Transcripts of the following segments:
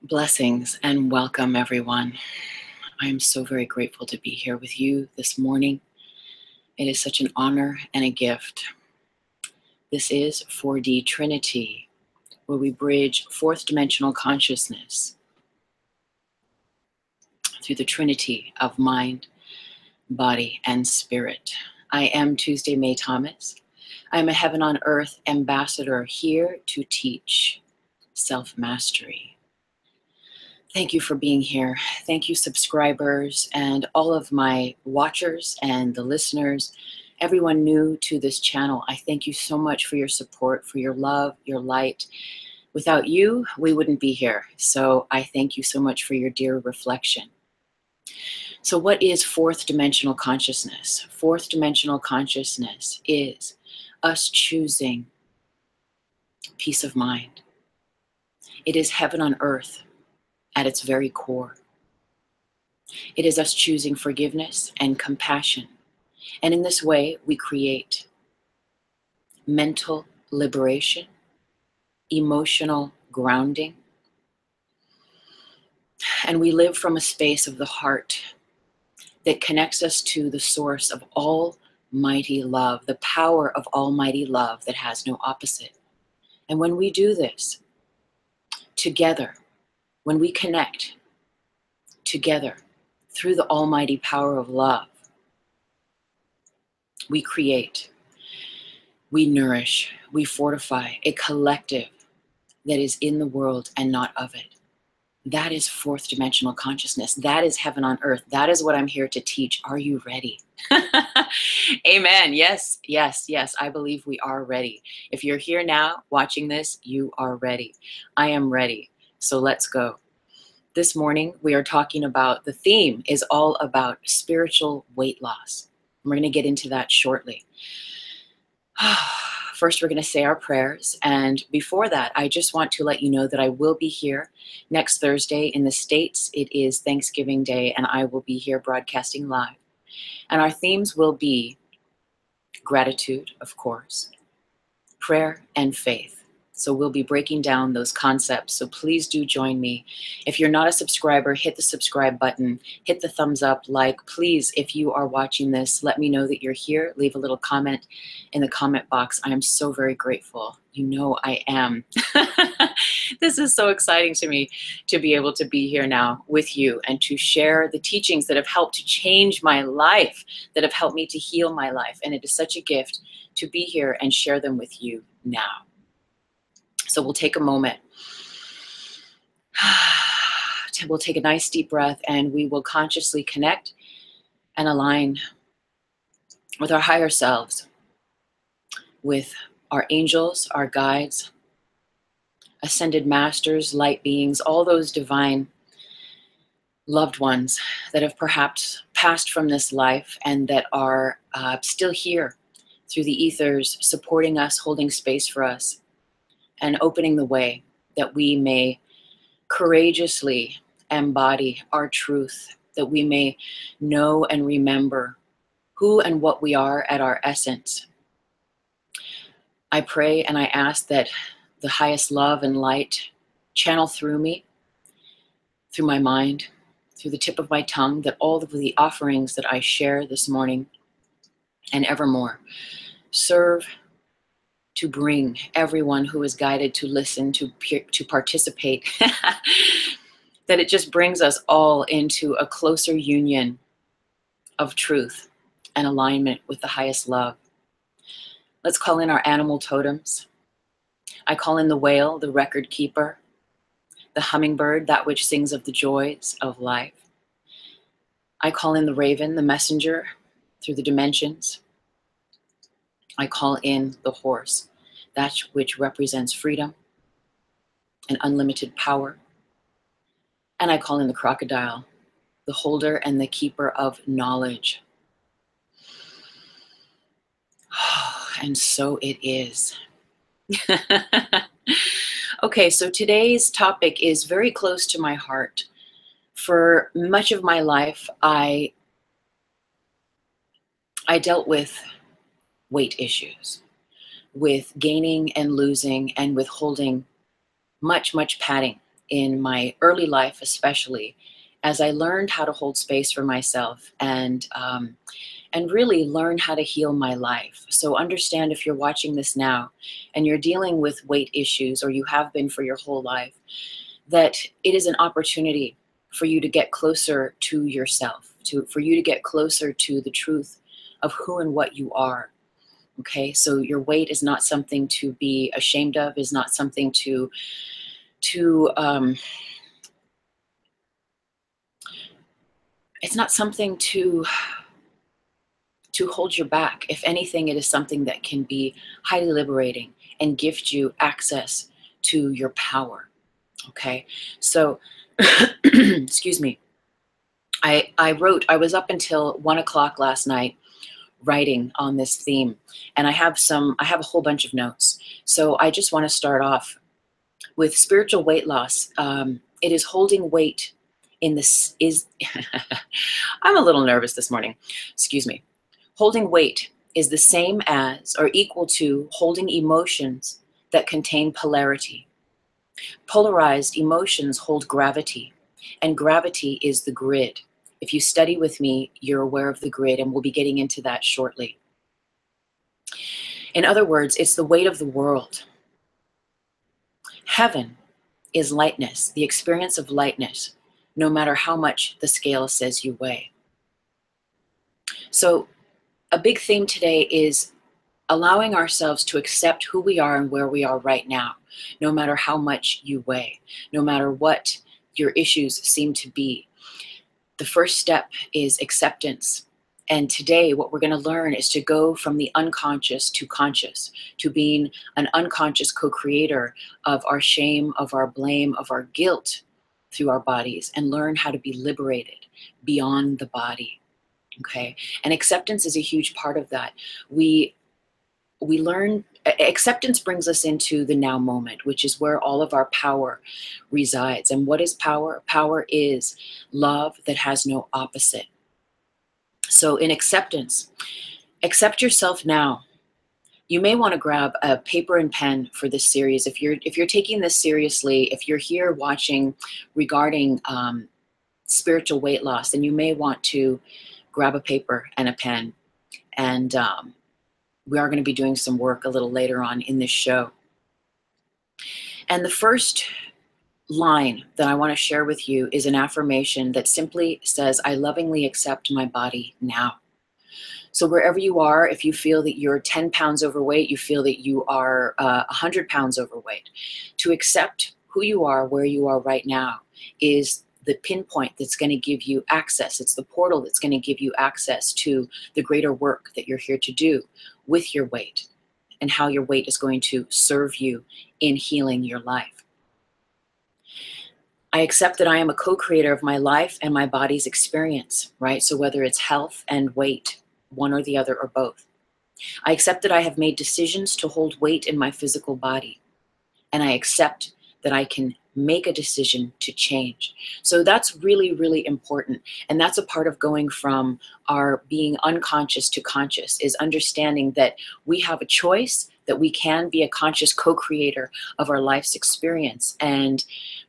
Blessings and welcome, everyone. I am so very grateful to be here with you this morning. It is such an honor and a gift. This is 4D Trinity, where we bridge fourth dimensional consciousness through the Trinity of mind, body, and spirit. I am Tuesday May Thomas. I am a Heaven on Earth ambassador here to teach self-mastery. Thank you for being here. Thank you, subscribers, and all of my watchers and the listeners, everyone new to this channel. I thank you so much for your support, for your love, your light. Without you, we wouldn't be here. So I thank you so much for your dear reflection. So what is fourth dimensional consciousness? Fourth dimensional consciousness is us choosing peace of mind. It is heaven on earth at its very core. It is us choosing forgiveness and compassion. And in this way, we create mental liberation, emotional grounding, and we live from a space of the heart that connects us to the source of almighty love, the power of almighty love that has no opposite. And when we do this together, when we connect together through the almighty power of love, we create, we nourish, we fortify a collective that is in the world and not of it. That is fourth dimensional consciousness. That is heaven on earth. That is what I'm here to teach. Are you ready? Amen. Yes, yes, yes. I believe we are ready. If you're here now watching this, you are ready. I am ready. So let's go. This morning, we are talking about, the theme is all about spiritual weight loss. We're going to get into that shortly. First, we're going to say our prayers. And before that, I just want to let you know that I will be here next Thursday in the States. It is Thanksgiving Day, and I will be here broadcasting live. And our themes will be gratitude, of course, prayer, and faith. So we'll be breaking down those concepts. So please do join me. If you're not a subscriber, hit the subscribe button, hit the thumbs up, like. Please, if you are watching this, let me know that you're here. Leave a little comment in the comment box. I am so very grateful. You know I am. This is so exciting to me to be able to be here now with you and to share the teachings that have helped to change my life, that have helped me to heal my life. And it is such a gift to be here and share them with you now. So we'll take a moment. We'll take a nice deep breath and we will consciously connect and align with our higher selves, with our angels, our guides, ascended masters, light beings, all those divine loved ones that have perhaps passed from this life and that are still here through the ethers, supporting us, holding space for us, and opening the way that we may courageously embody our truth, that we may know and remember who and what we are at our essence. I pray and I ask that the highest love and light channel through me, through my mind, through the tip of my tongue, that all of the offerings that I share this morning and evermore serve to bring everyone who is guided to listen, to participate, that it just brings us all into a closer union of truth and alignment with the highest love. Let's call in our animal totems. I call in the whale, the record keeper, the hummingbird, that which sings of the joys of life. I call in the raven, the messenger through the dimensions. I call in the horse, that which represents freedom and unlimited power. And I call in the crocodile, the holder and the keeper of knowledge. And so it is. Okay, so today's topic is very close to my heart. For much of my life, I dealt with weight issues, with gaining and losing and withholding much padding in my early life, especially as I learned how to hold space for myself and really learn how to heal my life. So understand, if you're watching this now and you're dealing with weight issues, or you have been for your whole life, that it is an opportunity for you to get closer to yourself, for you to get closer to the truth of who and what you are. Okay, so your weight is not something to be ashamed of, is not something to it's not something to hold you back. If anything, it is something that can be highly liberating and gift you access to your power. Okay, so excuse me. I was up until 1 o'clock last night writing on this theme, and I have a whole bunch of notes. So I just want to start off with spiritual weight loss. It is holding weight in this is I'm a little nervous this morning. Excuse me. Holding weight is the same as or equal to holding emotions that contain polarity. Polarized emotions hold gravity, and gravity is the grid. If you study with me, you're aware of the grid, and we'll be getting into that shortly. In other words, it's the weight of the world. Heaven is lightness, the experience of lightness, no matter how much the scale says you weigh. So a big theme today is allowing ourselves to accept who we are and where we are right now, no matter how much you weigh, no matter what your issues seem to be. The first step is acceptance. And today, what we're going to learn is to go from the unconscious to conscious, to being an unconscious co-creator of our shame, of our blame, of our guilt through our bodies, and learn how to be liberated beyond the body. Okay? And acceptance is a huge part of that. We learn, acceptance brings us into the now moment, which is where all of our power resides. And what is power? Power is love that has no opposite. So in acceptance, accept yourself now. You may want to grab a paper and pen for this series. If you're taking this seriously, if you're here watching regarding spiritual weight loss, then you may want to grab a paper and a pen. And we are going to be doing some work a little later on in this show. And the first line that I want to share with you is an affirmation that simply says, I lovingly accept my body now. So wherever you are, if you feel that you're 10 pounds overweight, you feel that you are 100 pounds overweight, to accept who you are, where you are right now, is the pinpoint that's going to give you access. It's the portal that's going to give you access to the greater work that you're here to do with your weight, and how your weight is going to serve you in healing your life. I accept that I am a co-creator of my life and my body's experience, right? So whether it's health and weight, one or the other or both. I accept that I have made decisions to hold weight in my physical body. And I accept that I can make a decision to change. So that's really, really important. And that's a part of going from our being unconscious to conscious, is understanding that we have a choice, that we can be a conscious co-creator of our life's experience and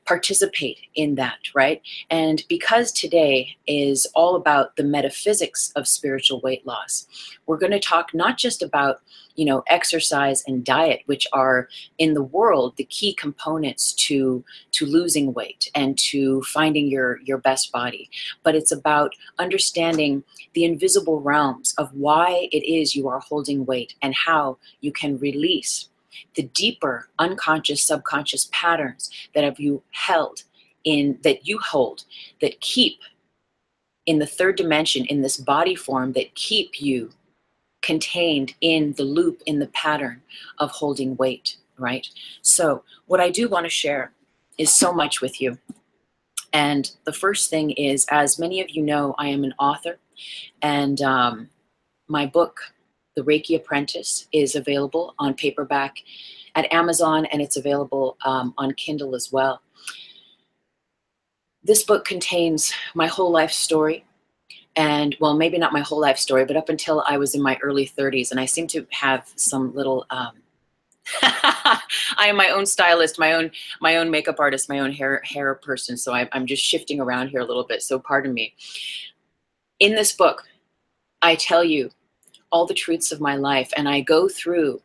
participate in that, right? And because today is all about the metaphysics of spiritual weight loss, we're going to talk not just about, exercise and diet, which are in the world the key components to losing weight and to finding your best body, but it's about understanding the invisible realms of why it is you are holding weight and how you can release the deeper unconscious, subconscious patterns that you hold, that keep in the third dimension, in this body form, that keep you contained in the loop, in the pattern of holding weight, right? So what I do want to share is so much with you. And the first thing is, as many of you know, I am an author, and my book, The Reiki Apprentice, is available on paperback at Amazon, and it's available on Kindle as well. This book contains my whole life story, and well, maybe not my whole life story, but up until I was in my early 30s, and I seem to have some little I am my own stylist, my own makeup artist, my own hair person, so I'm just shifting around here a little bit, so pardon me. In this book, I tell you all the truths of my life, and I go through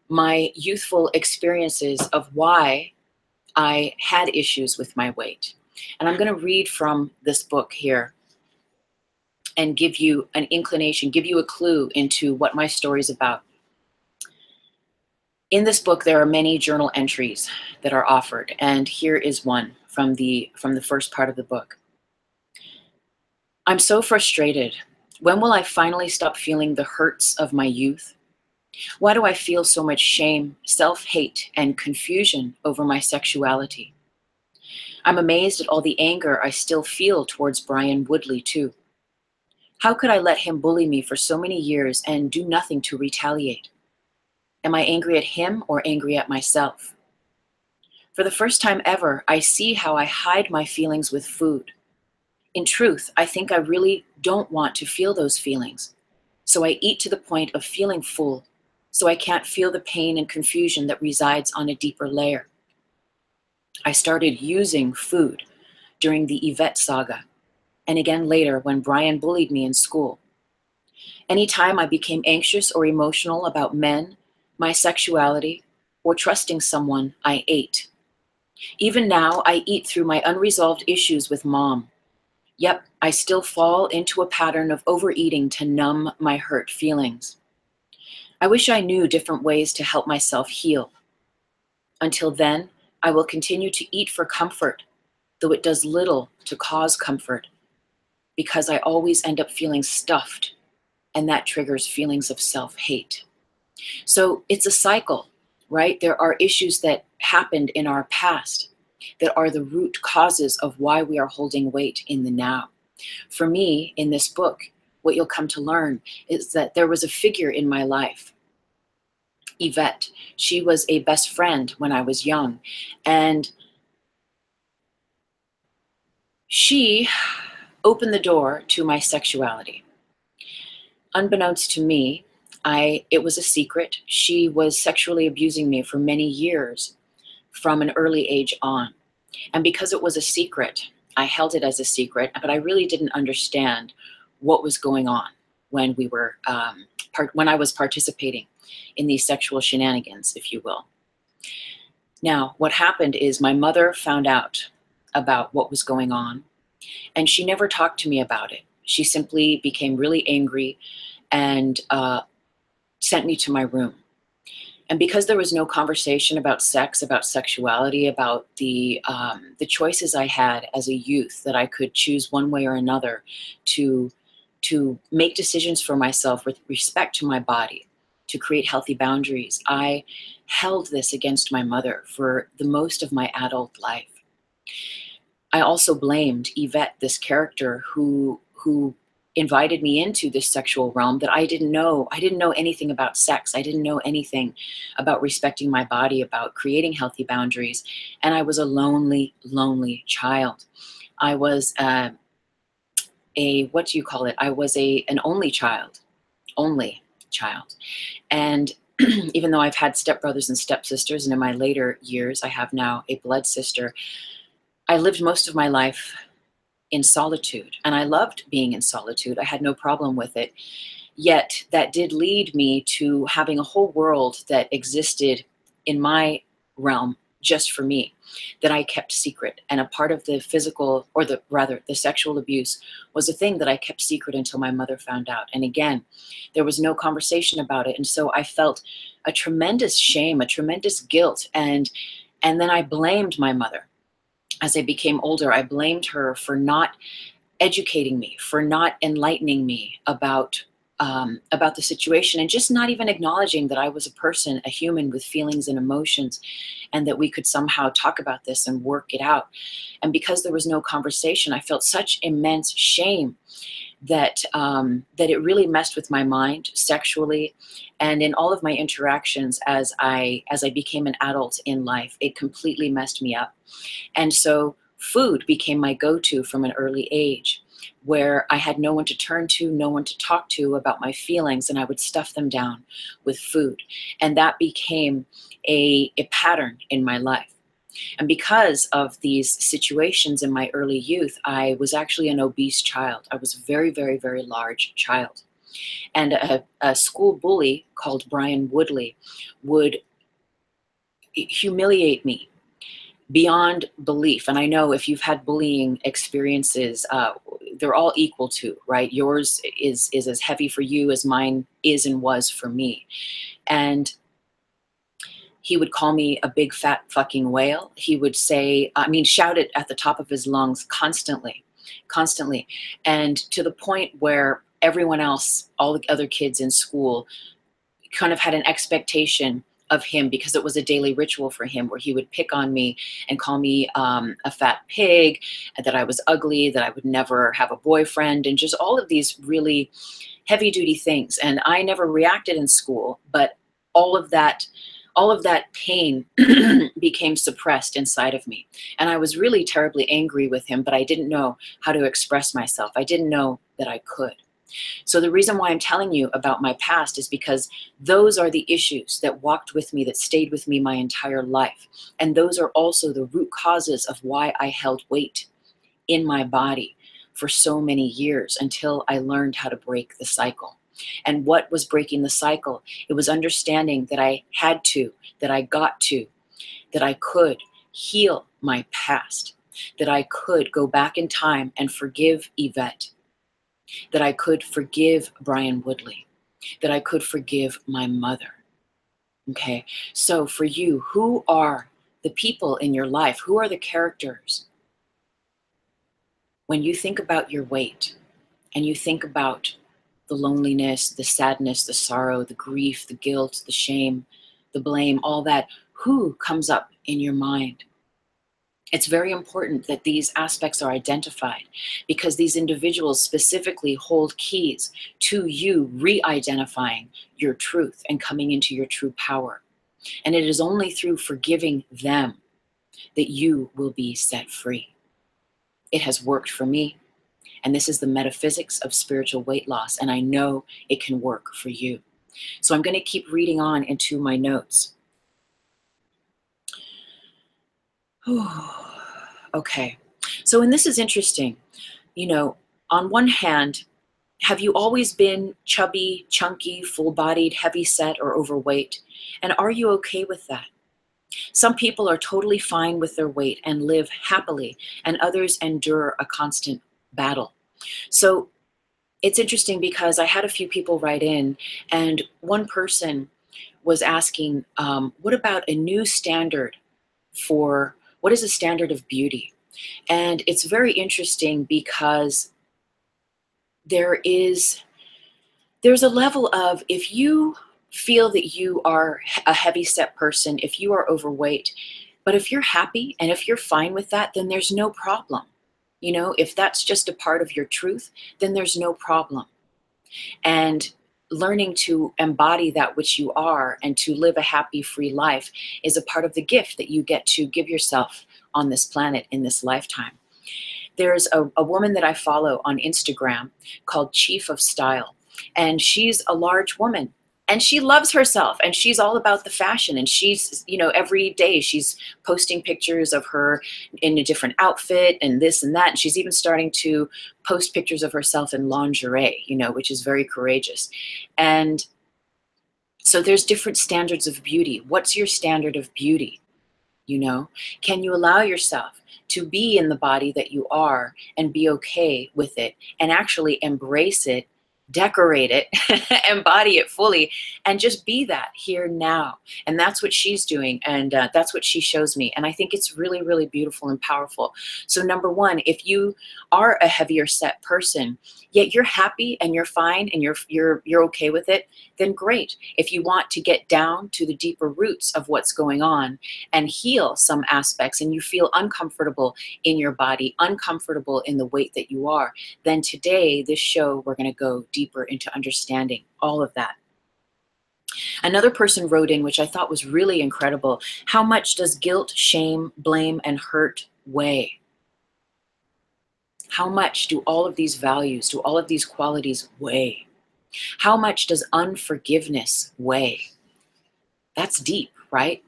my youthful experiences of why I had issues with my weight. And I'm going to read from this book here and give you an inclination, give you a clue into what my story is about. In this book, there are many journal entries that are offered, and here is one from the first part of the book. I'm so frustrated. When will I finally stop feeling the hurts of my youth? Why do I feel so much shame, self-hate, and confusion over my sexuality? I'm amazed at all the anger I still feel towards Brian Woodley, too. How could I let him bully me for so many years and do nothing to retaliate? Am I angry at him or angry at myself? For the first time ever, I see how I hide my feelings with food. In truth, I think I really don't want to feel those feelings. So I eat to the point of feeling full, so I can't feel the pain and confusion that resides on a deeper layer. I started using food during the Yvette saga, and again later when Brian bullied me in school. Anytime I became anxious or emotional about men, my sexuality, or trusting someone, I ate. Even now, I eat through my unresolved issues with Mom. Yep, I still fall into a pattern of overeating to numb my hurt feelings. I wish I knew different ways to help myself heal. Until then, I will continue to eat for comfort, though it does little to cause comfort, because I always end up feeling stuffed, and that triggers feelings of self-hate. So it's a cycle, right? There are issues that happened in our past that are the root causes of why we are holding weight in the now. For me, in this book, what you'll come to learn is that there was a figure in my life, Yvette. She was a best friend when I was young, and she opened the door to my sexuality. Unbeknownst to me, it was a secret. She was sexually abusing me for many years from an early age on. And because it was a secret, I held it as a secret, but I really didn't understand what was going on when we were, when I was participating in these sexual shenanigans, if you will. Now, what happened is my mother found out about what was going on, and she never talked to me about it. She simply became really angry and sent me to my room. And because there was no conversation about sex, about sexuality, about the choices I had as a youth, that I could choose one way or another to make decisions for myself with respect to my body, to create healthy boundaries, I held this against my mother for the most of my adult life. I also blamed Yvette, this character who invited me into this sexual realm that I didn't know. I didn't know anything about sex. I didn't know anything about respecting my body, about creating healthy boundaries. And I was a lonely, lonely child. I was what do you call it? I was an only child. And even though I've had stepbrothers and stepsisters, and in my later years, I have now a blood sister, I lived most of my life in solitude, and I loved being in solitude. I had no problem with it. Yet that did lead me to having a whole world that existed in my realm just for me, that I kept secret. And a part of the physical, or the sexual abuse was a thing that I kept secret until my mother found out. And again, there was no conversation about it. And so I felt a tremendous shame, a tremendous guilt. And then I blamed my mother. As I became older, I blamed her for not educating me, for not enlightening me about about the situation, and just not even acknowledging that I was a person, a human with feelings and emotions, and that we could somehow talk about this and work it out. And because there was no conversation, I felt such immense shame that that it really messed with my mind sexually, and in all of my interactions as I became an adult in life, it completely messed me up. And so food became my go-to from an early age, where I had no one to turn to, no one to talk to about my feelings, and I would stuff them down with food. And that became a pattern in my life. And because of these situations in my early youth, I was actually an obese child. I was a very, very, very large child. And a school bully called Brian Woodley would humiliate me beyond belief. And I know if you've had bullying experiences, they're all equal to, right? Yours is as heavy for you as mine is and was for me. And he would call me a big fat fucking whale. He would say, I mean, shout it at the top of his lungs constantly, constantly. And to the point where everyone else, all the other kids in school, kind of had an expectation of him, because it was a daily ritual for him, where he would pick on me and call me a fat pig, that I was ugly, that I would never have a boyfriend, and just all of these really heavy duty things. And I never reacted in school, but all of that pain became suppressed inside of me. And I was really terribly angry with him, but I didn't know how to express myself. I didn't know that I could. So the reason why I'm telling you about my past is because those are the issues that walked with me, that stayed with me my entire life. And those are also the root causes of why I held weight in my body for so many years, until I learned how to break the cycle. And what was breaking the cycle? It was understanding that I had to, that I got to, that I could heal my past, that I could go back in time and forgive Yvette, that I could forgive Brian Woodley, that I could forgive my mother. Okay, so for you, who are the people in your life? Who are the characters? When you think about your weight, and you think about the loneliness, the sadness, the sorrow, the grief, the guilt, the shame, the blame, all that, who comes up in your mind? It's very important that these aspects are identified, because these individuals specifically hold keys to you re-identifying your truth and coming into your true power. And it is only through forgiving them that you will be set free. It has worked for me, and this is the metaphysics of spiritual weight loss, and I know it can work for you. So I'm going to keep reading on into my notes. Okay, so, and this is interesting, you know, on one hand, have you always been chubby, chunky, full-bodied, heavy-set, or overweight? And are you okay with that? Some people are totally fine with their weight and live happily, and others endure a constant battle. So it's interesting, because I had a few people write in, and one person was asking, what about a new standard for, what is a standard of beauty? And it's very interesting, because there's a level of, if you feel that you are a heavy set person, if you are overweight, but if you're happy and if you're fine with that, then there's no problem. You know, if that's just a part of your truth, then there's no problem. And learning to embody that which you are and to live a happy, free life is a part of the gift that you get to give yourself on this planet in this lifetime. There's a woman that I follow on Instagram called Chief of Style, and she's a large woman. And she loves herself, and she's all about the fashion. And she's, you know, every day she's posting pictures of her in a different outfit and this and that. And she's even starting to post pictures of herself in lingerie, you know, which is very courageous. And so there's different standards of beauty. What's your standard of beauty? You know, can you allow yourself to be in the body that you are and be okay with it and actually embrace it decorate it, embody it fully, and just be that here now. And that's what she's doing, and that's what she shows me. And I think it's really, really beautiful and powerful. So number one, if you are a heavier set person, yet you're happy and you're fine and you're okay with it, then great. If you want to get down to the deeper roots of what's going on and heal some aspects, and you feel uncomfortable in your body, uncomfortable in the weight that you are, then today, this show, we're going to go deeper into understanding all of that. Another person wrote in, which I thought was really incredible: how much does guilt, shame, blame, and hurt weigh? How much do all of these values, do all of these qualities weigh? How much does unforgiveness weigh? That's deep, right?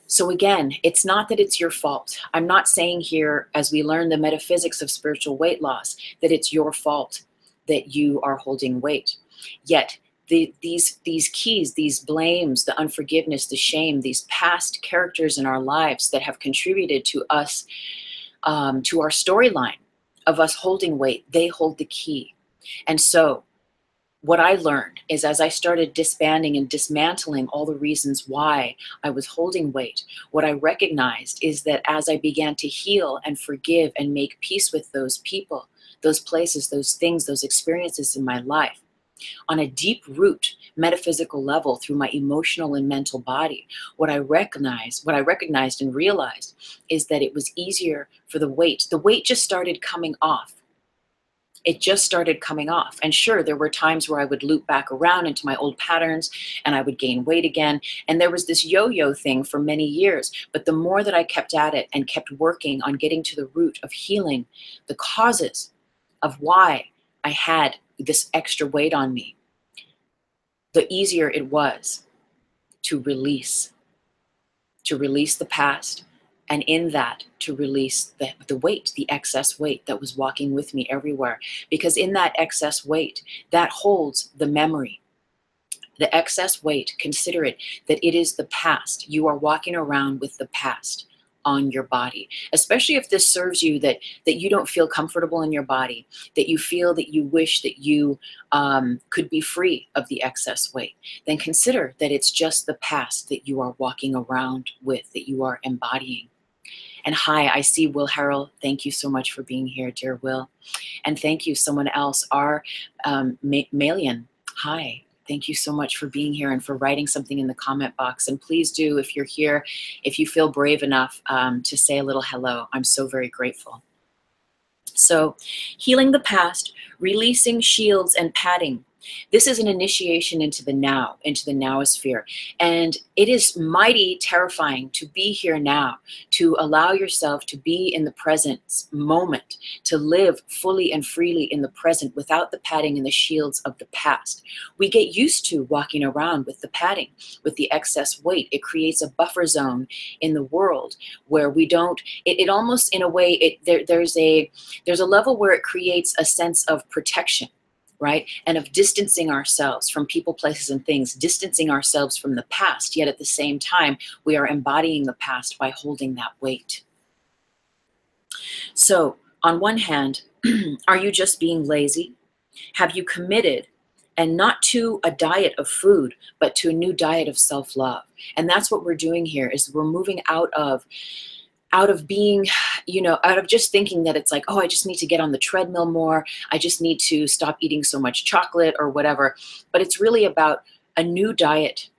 So again, it's not that it's your fault. I'm not saying here, as we learn the metaphysics of spiritual weight loss, that it's your fault that you are holding weight. Yet these keys, these blames, the unforgiveness, the shame, these past characters in our lives that have contributed to us, to our storyline of us holding weight, they hold the key. And so what I learned is, as I started disbanding and dismantling all the reasons why I was holding weight, what I recognized is that as I began to heal and forgive and make peace with those people, those places, those things, those experiences in my life, on a deep root metaphysical level through my emotional and mental body, what I recognized and realized is that it was easier for the weight just started coming off. It just started coming off. And sure, there were times where I would loop back around into my old patterns and I would gain weight again. And there was this yo-yo thing for many years. But the more that I kept at it and kept working on getting to the root of healing the causes of why I had this extra weight on me, the easier it was to release the past, and in that to release the weight, the excess weight that was walking with me everywhere. Because in that excess weight, that holds the memory. The excess weight, consider it that it is the past. You are walking around with the past on your body, especially if this serves you, that you don't feel comfortable in your body, that you feel that you wish that you could be free of the excess weight. Then consider that it's just the past that you are walking around with, that you are embodying. And hi, I see Will Harrell. Thank you so much for being here, dear Will. And thank you, someone else, R. Malian. Hi, thank you so much for being here and for writing something in the comment box. And please do, if you're here, if you feel brave enough to say a little hello, I'm so very grateful. So, healing the past, releasing shields and padding. This is an initiation into the now, into the nowosphere. And it is mighty terrifying to be here now, to allow yourself to be in the present moment, to live fully and freely in the present without the padding and the shields of the past. We get used to walking around with the padding, with the excess weight. It creates a buffer zone in the world where we don't, it almost, in a way, there's a level where it creates a sense of protection, right? And of distancing ourselves from people, places, and things, distancing ourselves from the past, yet at the same time, we are embodying the past by holding that weight. So, on one hand, are you just being lazy? Have you committed, and not to a diet of food, but to a new diet of self-love? And that's what we're doing here, is we're moving out of being, out of just thinking that it's like, oh, I just need to get on the treadmill more. I just need to stop eating so much chocolate or whatever. But it's really about a new diet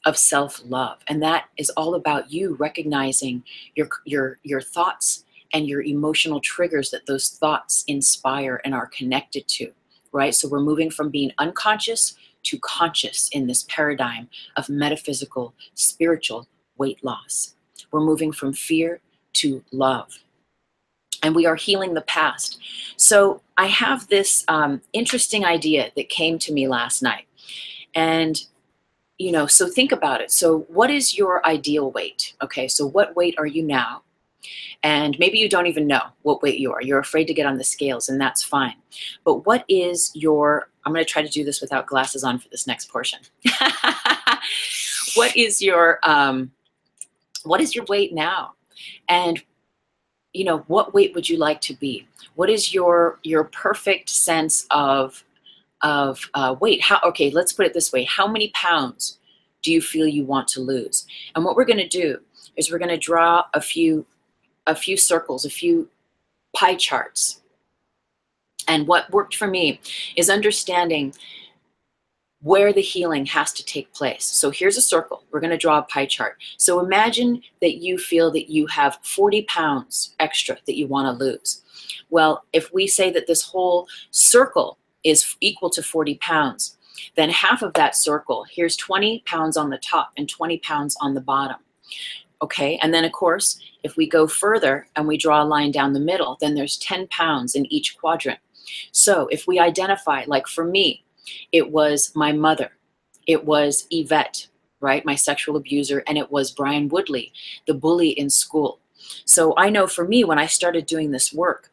of self-love. And that is all about you recognizing your thoughts and your emotional triggers that those thoughts inspire and are connected to, right? So we're moving from being unconscious to conscious in this paradigm of metaphysical, spiritual weight loss. We're moving from fear to love. And we are healing the past. So I have this interesting idea that came to me last night. And, so think about it. So what is your ideal weight? Okay, so what weight are you now? And maybe you don't even know what weight you are. You're afraid to get on the scales, and that's fine. But what is your, I'm going to try to do this without glasses on for this next portion. What is your weight now? And, what weight would you like to be? What is your perfect sense of of weight. Okay, let's put it this way. How many pounds do you feel you want to lose? And what we're going to do is we're going to draw a few circles, a few pie charts. And what worked for me is understanding where the healing has to take place. So here's a circle. We're going to draw a pie chart. So imagine that you feel that you have 40 pounds extra that you want to lose. Well, if we say that this whole circle is equal to 40 pounds, then half of that circle, here's 20 pounds on the top and 20 pounds on the bottom. Okay, and then of course, if we go further and we draw a line down the middle, then there's 10 pounds in each quadrant. So if we identify, like for me, it was my mother, it was Yvette, right, my sexual abuser, and it was Brian Woodley, the bully in school. So I know for me, when I started doing this work,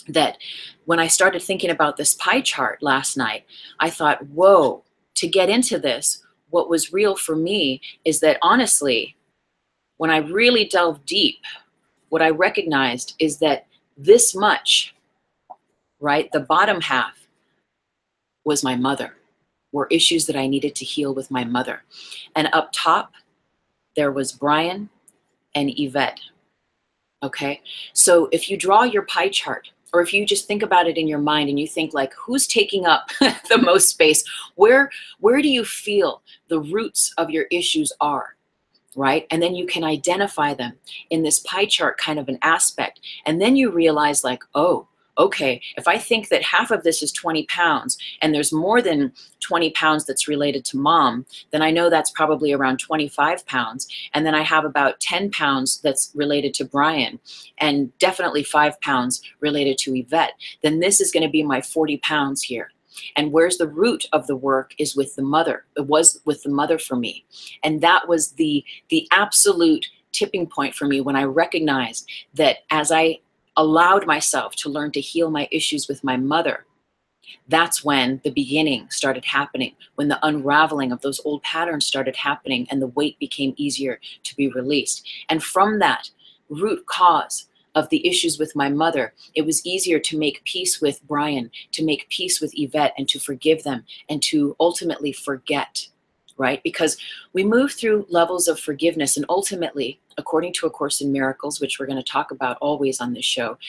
that when I started thinking about this pie chart last night, I thought, whoa, to get into this, what was real for me is that honestly, when I really delved deep, what I recognized is that this much, right, the bottom half was my mother, were issues that I needed to heal with my mother. And up top, there was Brian and Yvette. Okay, so if you draw your pie chart, or if you just think about it in your mind and you think like, who's taking up the most space? Where do you feel the roots of your issues are? Right? And then you can identify them in this pie chart kind of an aspect. And then you realize like, oh, okay, if I think that half of this is 20 pounds and there's more than 20 pounds that's related to mom, then I know that's probably around 25 pounds. And then I have about 10 pounds that's related to Brian and definitely 5 pounds related to Yvette. Then this is going to be my 40 pounds here. And where's the root of the work is with the mother. It was with the mother for me. And that was the absolute tipping point for me when I recognized that as I allowed myself to learn to heal my issues with my mother, that's when the beginning started happening, when the unraveling of those old patterns started happening and the weight became easier to be released. And from that root cause of the issues with my mother, it was easier to make peace with Brian, to make peace with Yvette, and to forgive them, and to ultimately forget, right? Because we move through levels of forgiveness, and ultimately, according to A Course in Miracles, which we're going to talk about always on this show,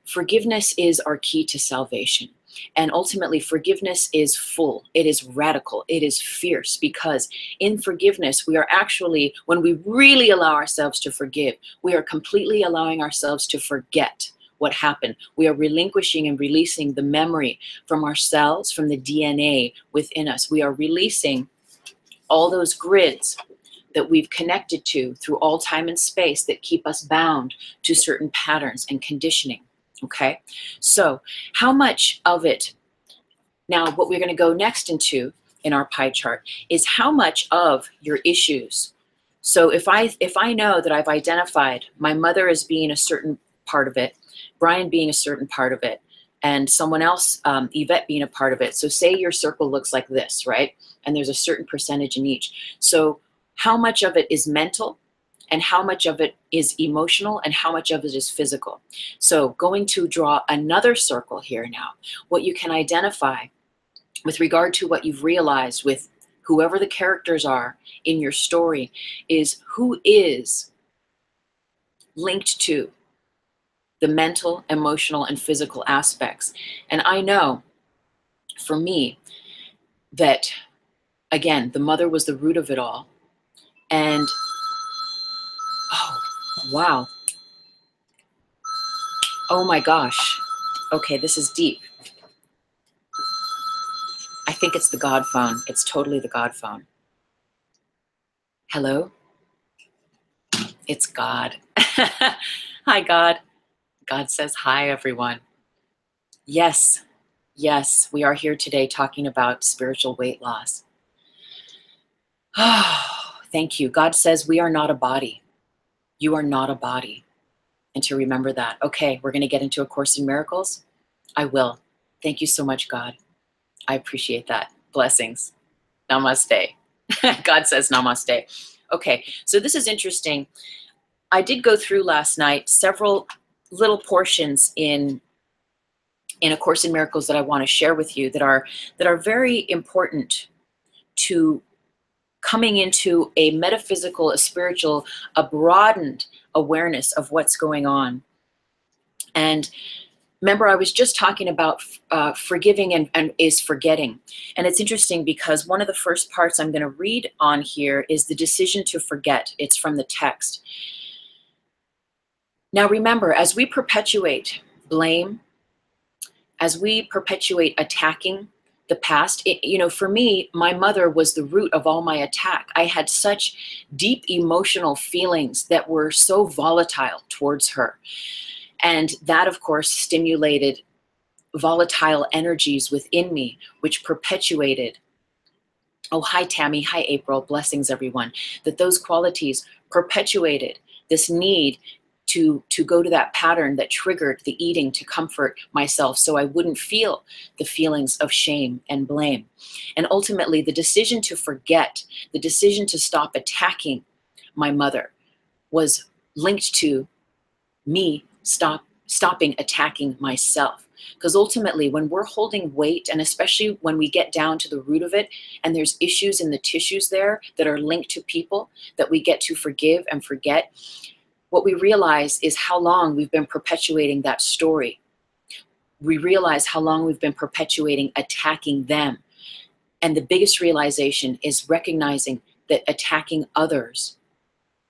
forgiveness is our key to salvation. And ultimately, forgiveness is full, it is radical, it is fierce, because in forgiveness, we are actually, when we really allow ourselves to forgive, we are completely allowing ourselves to forget what happened. We are relinquishing and releasing the memory from ourselves, from the DNA within us. We are releasing all those grids that we've connected to through all time and space that keep us bound to certain patterns and conditioning. Okay, so how much of it, now what we're going to go next into in our pie chart is how much of your issues. So if I know that I've identified my mother as being a certain part of it, Brian being a certain part of it, and someone else, Yvette, being a part of it. So say your circle looks like this, right? And there's a certain percentage in each. So how much of it is mental? And how much of it is emotional, and how much of it is physical. So going to draw another circle here now, what you can identify with regard to what you've realized with whoever the characters are in your story is who is linked to the mental, emotional, and physical aspects. And I know for me that, again, the mother was the root of it all. And oh, wow. Oh my gosh. Okay, this is deep. I think it's the God phone. It's totally the God phone. Hello? It's God. Hi, God. God says hi, everyone. Yes, yes, we are here today talking about spiritual weight loss. Oh, thank you. God says we are not a body. You are not a body. And to remember that. Okay, we're going to get into A Course in Miracles. I will. Thank you so much, God. I appreciate that. Blessings. Namaste. God says namaste. Okay, so this is interesting. I did go through last night several little portions in in A Course in Miracles that I want to share with you that are very important to coming into a metaphysical, a spiritual, a broadened awareness of what's going on. And remember, I was just talking about forgiving and is forgetting. And it's interesting because one of the first parts I'm going to read on here is the decision to forget. It's from the text. Now remember, as we perpetuate blame, as we perpetuate attacking the past, you know, for me, my mother was the root of all my attack. I had such deep emotional feelings that were so volatile towards her. And that, of course, stimulated volatile energies within me, which perpetuated, oh, hi, Tammy, hi, April, blessings, everyone, that those qualities perpetuated this need to go to that pattern that triggered the eating to comfort myself so I wouldn't feel the feelings of shame and blame. And ultimately, the decision to forget, the decision to stop attacking my mother was linked to me stopping attacking myself. Because ultimately, when we're holding weight, and especially when we get down to the root of it, and there's issues in the tissues there that are linked to people that we get to forgive and forget, what we realize is how long we've been perpetuating that story. We realize how long we've been perpetuating attacking them. And the biggest realization is recognizing that attacking others,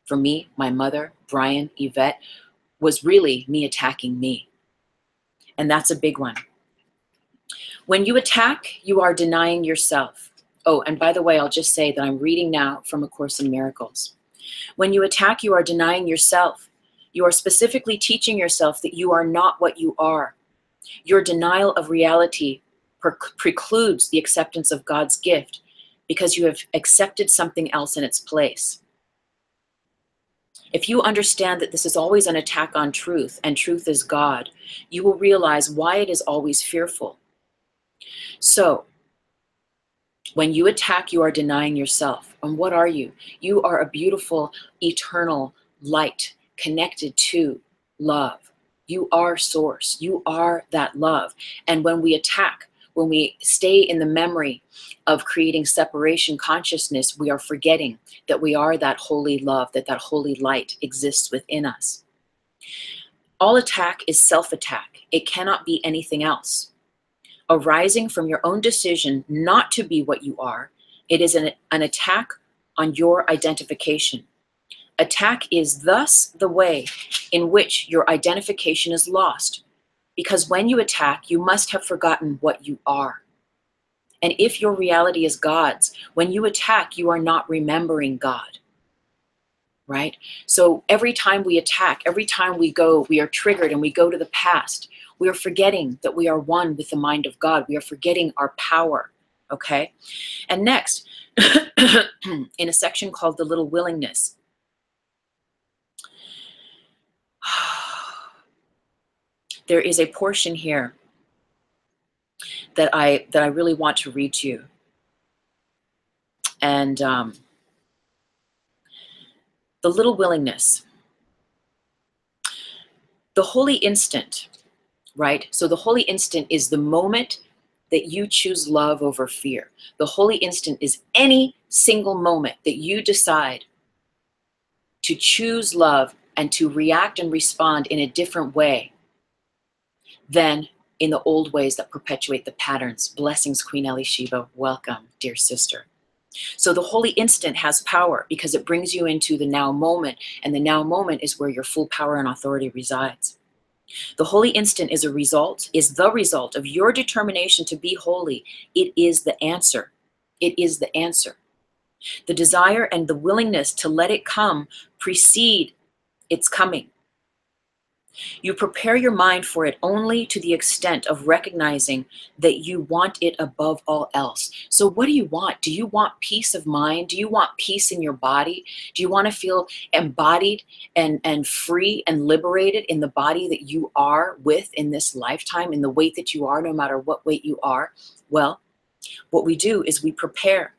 for me, my mother, Brian, Yvette, was really me attacking me. And that's a big one. When you attack, you are denying yourself. Oh, and by the way, I'll just say that I'm reading now from A Course in Miracles. When you attack, you are denying yourself. You are specifically teaching yourself that you are not what you are. Your denial of reality precludes the acceptance of God's gift because you have accepted something else in its place. If you understand that this is always an attack on truth and truth is God, you will realize why it is always fearful. So, when you attack, you are denying yourself. And what are you? You are a beautiful, eternal light connected to love. You are source. You are that love. And when we attack, when we stay in the memory of creating separation consciousness, we are forgetting that we are that holy love, that holy light exists within us. All attack is self-attack. It cannot be anything else. Arising from your own decision not to be what you are, it is an attack on your identification. Attack is thus the way in which your identification is lost, because when you attack, you must have forgotten what you are. And if your reality is God's, when you attack, you are not remembering God, right? So every time we attack, every time we are triggered and we go to the past, we are forgetting that we are one with the mind of God. We are forgetting our power, okay? And next, in a section called The Little Willingness, there is a portion here that I really want to read to you. And the little willingness. The holy instant, right? So the holy instant is the moment that you choose love over fear. The holy instant is any single moment that you decide to choose love and to react and respond in a different way than in the old ways that perpetuate the patterns. Blessings, Queen Elishiva. Welcome, dear sister. So the holy instant has power because it brings you into the now moment, and the now moment is where your full power and authority resides. The holy instant is the result of your determination to be holy. It is the answer. It is the answer. The desire and the willingness to let it come precede its coming. You prepare your mind for it only to the extent of recognizing that you want it above all else. So what do you want? Do you want peace of mind? Do you want peace in your body? Do you want to feel embodied and free and liberated in the body that you are with in this lifetime, in the weight that you are, no matter what weight you are? Well, what we do is we prepare.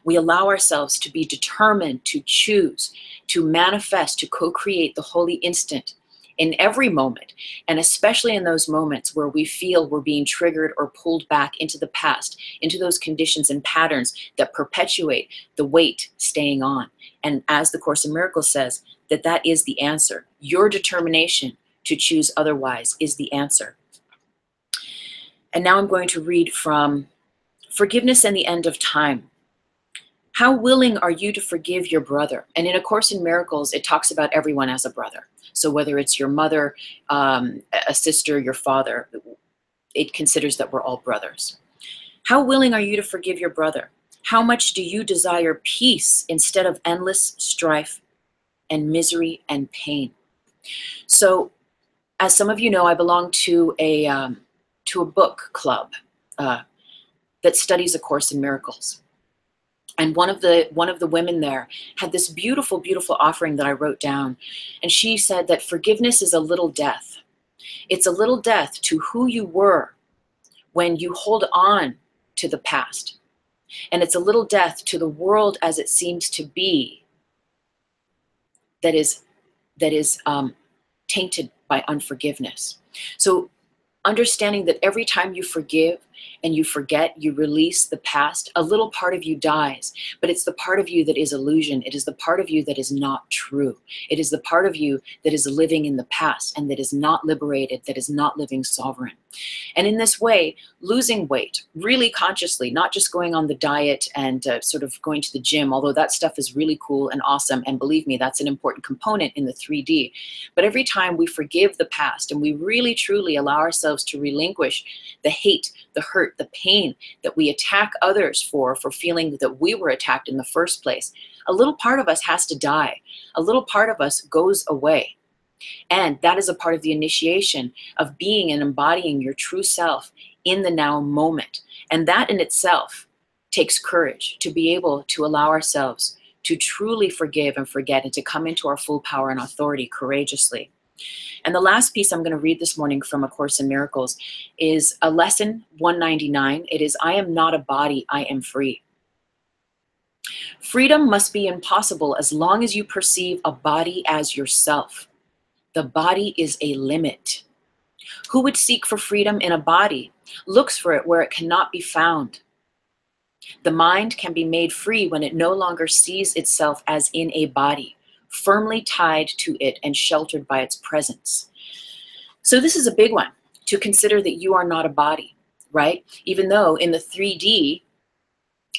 We allow ourselves to be determined to choose, to manifest, to co-create the holy instant in every moment, and especially in those moments where we feel we're being triggered or pulled back into the past, into those conditions and patterns that perpetuate the weight staying on. And as the Course in Miracles says, that is the answer. Your determination to choose otherwise is the answer. And now I'm going to read from Forgiveness and the End of Time. How willing are you to forgive your brother? And in A Course in Miracles, it talks about everyone as a brother. So whether it's your mother, a sister, your father, it considers that we're all brothers. How willing are you to forgive your brother? How much do you desire peace instead of endless strife and misery and pain? So, as some of you know, I belong to a book club that studies A Course in Miracles. And one of the women there had this beautiful, beautiful offering that I wrote down. And she said that forgiveness is a little death. It's a little death to who you were when you hold on to the past. And it's a little death to the world as it seems to be that is tainted by unforgiveness. So understanding that every time you forgive and you forget, you release the past, a little part of you dies, but it's the part of you that is illusion. It is the part of you that is not true. It is the part of you that is living in the past and that is not liberated, that is not living sovereign. And in this way, losing weight, really consciously, not just going on the diet and sort of going to the gym, although that stuff is really cool and awesome. And believe me, that's an important component in the 3D. But every time we forgive the past and we really, truly allow ourselves to relinquish the hate, the hurt, the pain that we attack others for feeling that we were attacked in the first place, a little part of us has to die. A little part of us goes away. And that is a part of the initiation of being and embodying your true self in the now moment. And that in itself takes courage to be able to allow ourselves to truly forgive and forget and to come into our full power and authority courageously. And the last piece I'm going to read this morning from A Course in Miracles is a lesson 199. It is, I am not a body, I am free. Freedom must be impossible as long as you perceive a body as yourself. The body is a limit. Who would seek for freedom in a body looks for it where it cannot be found. The mind can be made free when it no longer sees itself as in a body, firmly tied to it and sheltered by its presence. So this is a big one, to consider that you are not a body, right? Even though in the 3D,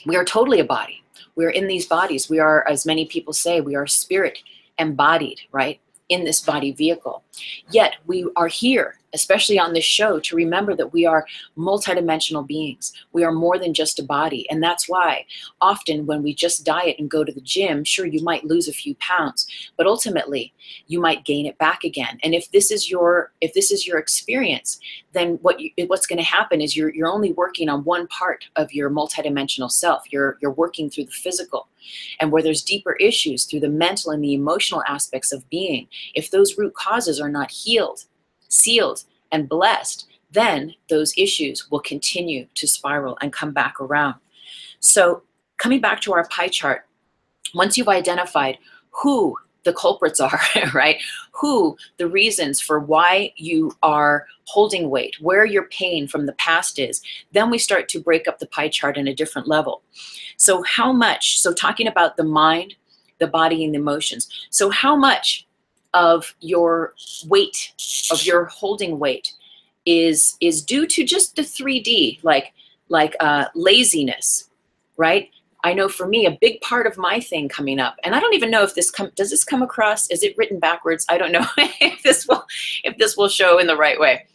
we are totally a body. We're in these bodies. We are, as many people say, we are spirit embodied, right? In this body vehicle. Yet we are here, especially on this show, to remember that we are multidimensional beings. We are more than just a body. And that's why often when we just diet and go to the gym, sure, you might lose a few pounds, but ultimately you might gain it back again. And if this is your experience, then what's going to happen is you're only working on one part of your multidimensional self. You're working through the physical. And where there's deeper issues through the mental and the emotional aspects of being, if those root causes are not healed, sealed, and blessed, then those issues will continue to spiral and come back around. So coming back to our pie chart, once you've identified who the culprits are, right? Who the reasons for why you are holding weight, where your pain from the past is, then we start to break up the pie chart in a different level. So how much, so talking about the mind, the body, and the emotions. So how much of your weight, of your holding weight is due to just the 3D, like laziness, right? I know for me, a big part of my thing coming up, and I don't even know if does this come across? Is it written backwards? I don't know if this will show in the right way.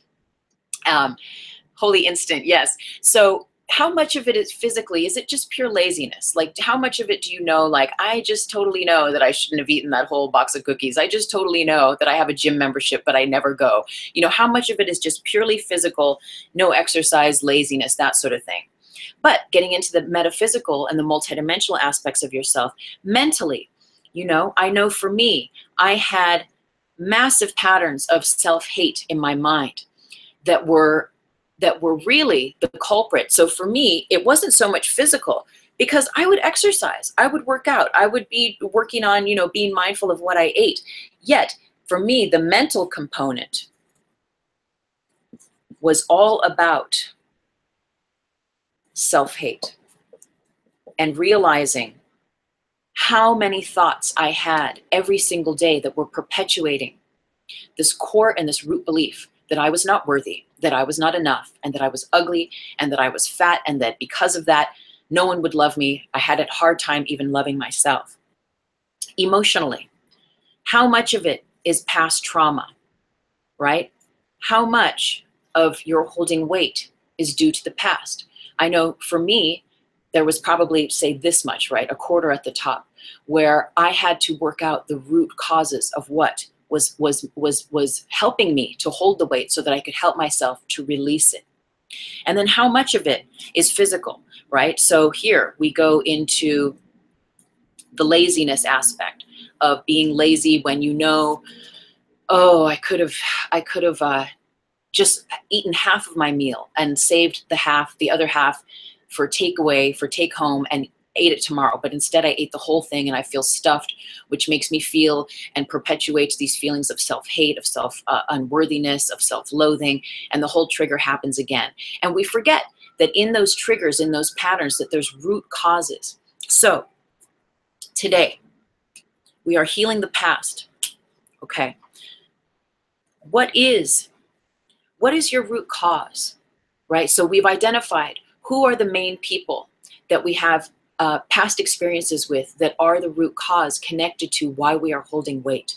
Holy instant, yes. So how much of it is physically, is it just pure laziness? Like how much of it do you know, like, I just totally know that I shouldn't have eaten that whole box of cookies. I just totally know that I have a gym membership, but I never go. You know, how much of it is just purely physical, no exercise, laziness, that sort of thing. But getting into the metaphysical and the multidimensional aspects of yourself, mentally, you know, I know for me, I had massive patterns of self-hate in my mind that were really the culprit. So for me, it wasn't so much physical, because I would exercise, I would work out, I would be working on, you know, being mindful of what I ate. Yet For me, the mental component was all about self-hate and realizing how many thoughts I had every single day that were perpetuating this core and this root belief that I was not worthy, that I was not enough, and that I was ugly, and that I was fat, and that because of that, no one would love me. I had a hard time even loving myself. Emotionally, how much of it is past trauma, right? How much of your holding weight is due to the past? I know for me, there was probably, say, this much, right? A quarter at the top, where I had to work out the root causes of what was helping me to hold the weight so that I could help myself to release it. And then how much of it is physical, right? So here we go into the laziness aspect of being lazy when you know, oh, I could have just eaten half of my meal and saved the other half for takeaway, for take home, and ate it tomorrow. But instead I ate the whole thing and I feel stuffed, which makes me feel and perpetuates these feelings of self-hate, of self-unworthiness, of self-loathing, and the whole trigger happens again. And we forget that in those triggers, in those patterns, that there's root causes. So today, we are healing the past, okay? What is your root cause, right? So we've identified who are the main people that we have past experiences with that are the root cause connected to why we are holding weight.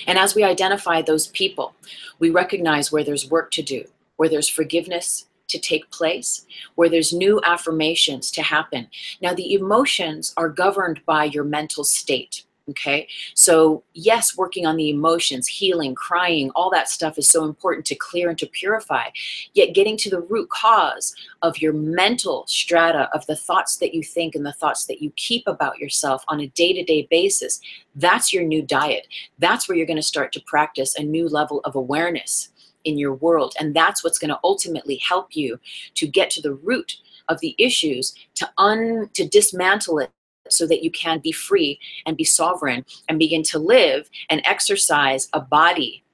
And as we identify those people, we recognize where there's work to do, where there's forgiveness to take place, where there's new affirmations to happen. Now, the emotions are governed by your mental state. Okay, so yes, working on the emotions, healing, crying, all that stuff is so important to clear and to purify. Yet getting to the root cause of your mental strata, of the thoughts that you think and the thoughts that you keep about yourself on a day-to-day basis, that's your new diet. That's where you're going to start to practice a new level of awareness in your world. And that's what's going to ultimately help you to get to the root of the issues, to dismantle it, so that you can be free and be sovereign and begin to live and exercise a body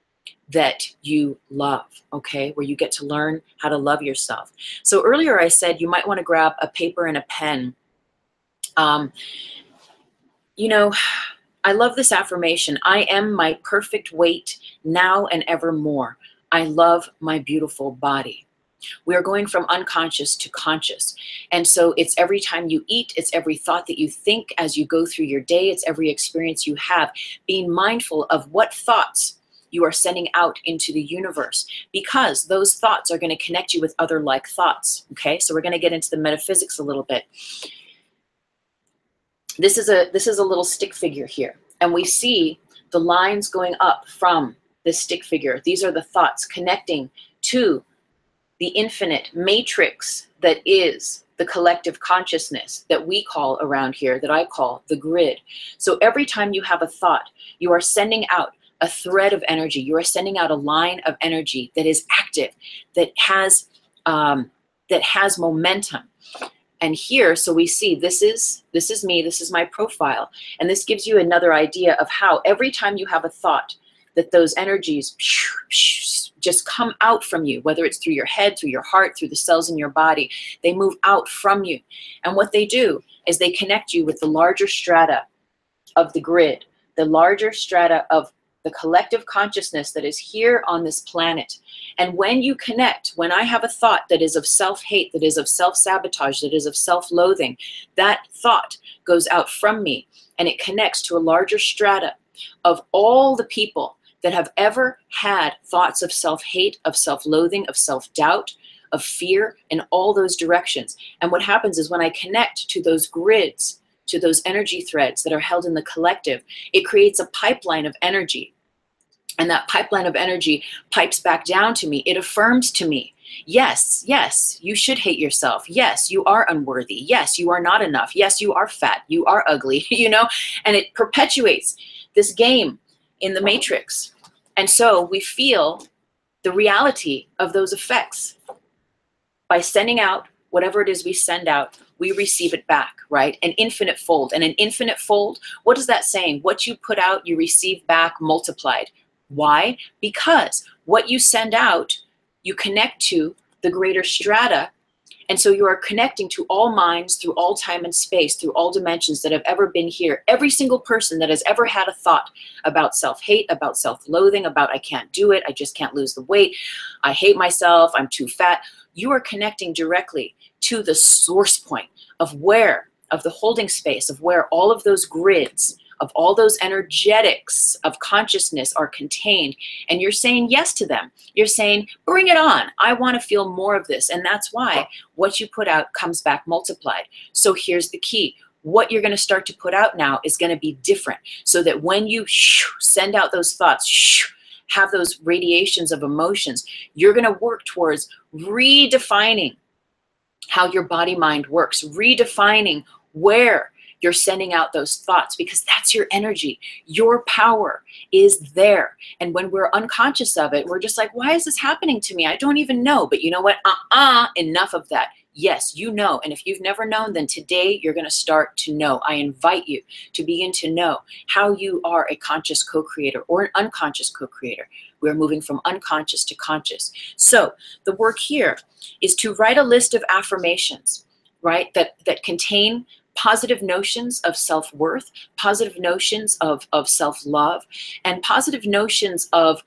that you love, okay? Where you get to learn how to love yourself. So earlier I said you might want to grab a paper and a pen. You know, I love this affirmation. I am my perfect weight now and evermore. I love my beautiful body. We are going from unconscious to conscious. And so it's every time you eat, it's every thought that you think as you go through your day, it's every experience you have, being mindful of what thoughts you are sending out into the universe, because those thoughts are going to connect you with other like thoughts. Okay, so we're going to get into the metaphysics a little bit. This is a little stick figure here, and we see the lines going up from this stick figure. These are the thoughts connecting to the infinite matrix that is the collective consciousness that we call around here, that I call the grid. So every time you have a thought, you are sending out a thread of energy. You are sending out a line of energy that is active, that has momentum. And here, so we see this is me, this is my profile. And this gives you another idea of how every time you have a thought, that those energies just come out from you, whether it's through your head, through your heart, through the cells in your body. They move out from you. And what they do is they connect you with the larger strata of the grid, the larger strata of the collective consciousness that is here on this planet. And when you connect, when I have a thought that is of self-hate, that is of self-sabotage, that is of self-loathing, that thought goes out from me and it connects to a larger strata of all the people that have ever had thoughts of self-hate, of self-loathing, of self-doubt, of fear, in all those directions. And what happens is when I connect to those grids, to those energy threads that are held in the collective, it creates a pipeline of energy. And that pipeline of energy pipes back down to me. It affirms to me, yes, yes, you should hate yourself. Yes, you are unworthy. Yes, you are not enough. Yes, you are fat. You are ugly, you know, and it perpetuates this game in the matrix. And so we feel the reality of those effects by sending out whatever it is we send out, we receive it back, right? An infinite fold. And an infinite fold, what is that saying? What you put out, you receive back multiplied. Why? Because what you send out, you connect to the greater strata. And so you are connecting to all minds through all time and space, through all dimensions that have ever been here. Every single person that has ever had a thought about self-hate, about self-loathing, about I can't do it, I just can't lose the weight, I hate myself, I'm too fat. You are connecting directly to the source point of the holding space, of where all of those grids, of all those energetics of consciousness are contained. And you're saying yes to them. You're saying, bring it on. I want to feel more of this. And that's why what you put out comes back multiplied. So here's the key. What you're going to start to put out now is going to be different, so that when you send out those thoughts, have those radiations of emotions, you're going to work towards redefining how your body-mind works, redefining where you're sending out those thoughts, because that's your energy. Your power is there. And when we're unconscious of it, we're just like, why is this happening to me? I don't even know. But you know what? Enough of that. Yes, you know. And if you've never known, then today you're going to start to know. I invite you to begin to know how you are a conscious co-creator or an unconscious co-creator. We're moving from unconscious to conscious. So the work here is to write a list of affirmations, right, that contain positive notions of self-worth, positive notions of self-love, and positive notions of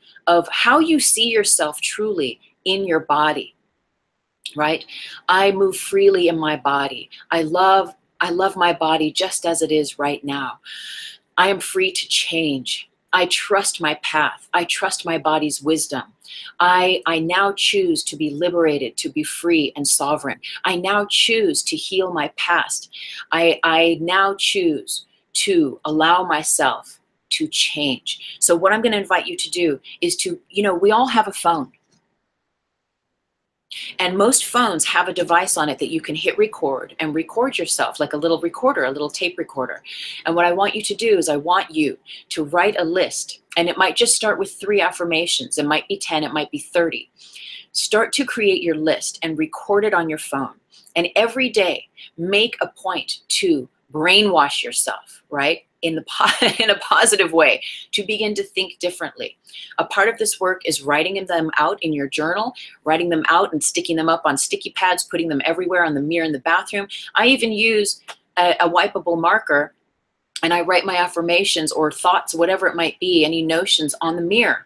how you see yourself truly in your body, right? I move freely in my body. I love my body just as it is right now. I am free to change. I trust my path. I trust my body's wisdom. I now choose to be liberated, to be free and sovereign. I now choose to heal my past. I now choose to allow myself to change. So what I'm going to invite you to do is to, we all have a phone. And most phones have a device on it that you can hit record and record yourself, like a little recorder, a little tape recorder. And what I want you to do is I want you to write a list. And it might just start with 3 affirmations. It might be 10, it might be 30. Start to create your list and record it on your phone. And every day, make a point to brainwash yourself, right? In a positive way, to begin to think differently. A part of this work is writing them out in your journal, writing them out and sticking them up on sticky pads, putting them everywhere on the mirror in the bathroom. I even use a wipeable marker, and I write my affirmations or thoughts, whatever it might be, any notions on the mirror.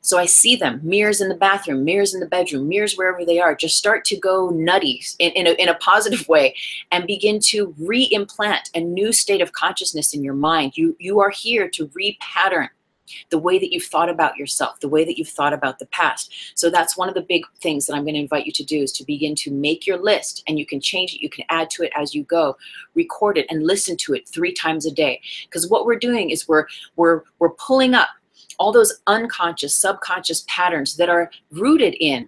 So I see them, mirrors in the bathroom, mirrors in the bedroom, mirrors wherever they are. Just start to go nutty in a positive way and begin to re-implant a new state of consciousness in your mind. You are here to repattern the way that you've thought about yourself, the way that you've thought about the past. So that's one of the big things that I'm going to invite you to do, is to begin to make your list, and you can change it, you can add to it as you go, record it and listen to it 3 times a day. Because what we're doing is we're pulling up all those unconscious, subconscious patterns that are rooted in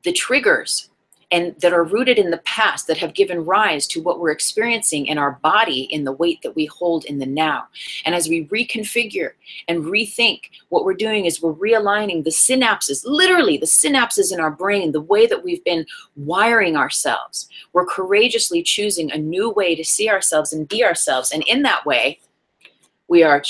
the triggers and that are rooted in the past, that have given rise to what we're experiencing in our body, in the weight that we hold in the now. And as we reconfigure and rethink, what we're doing is we're realigning the synapses, literally the synapses in our brain, the way that we've been wiring ourselves. We're courageously choosing a new way to see ourselves and be ourselves. And in that way, we are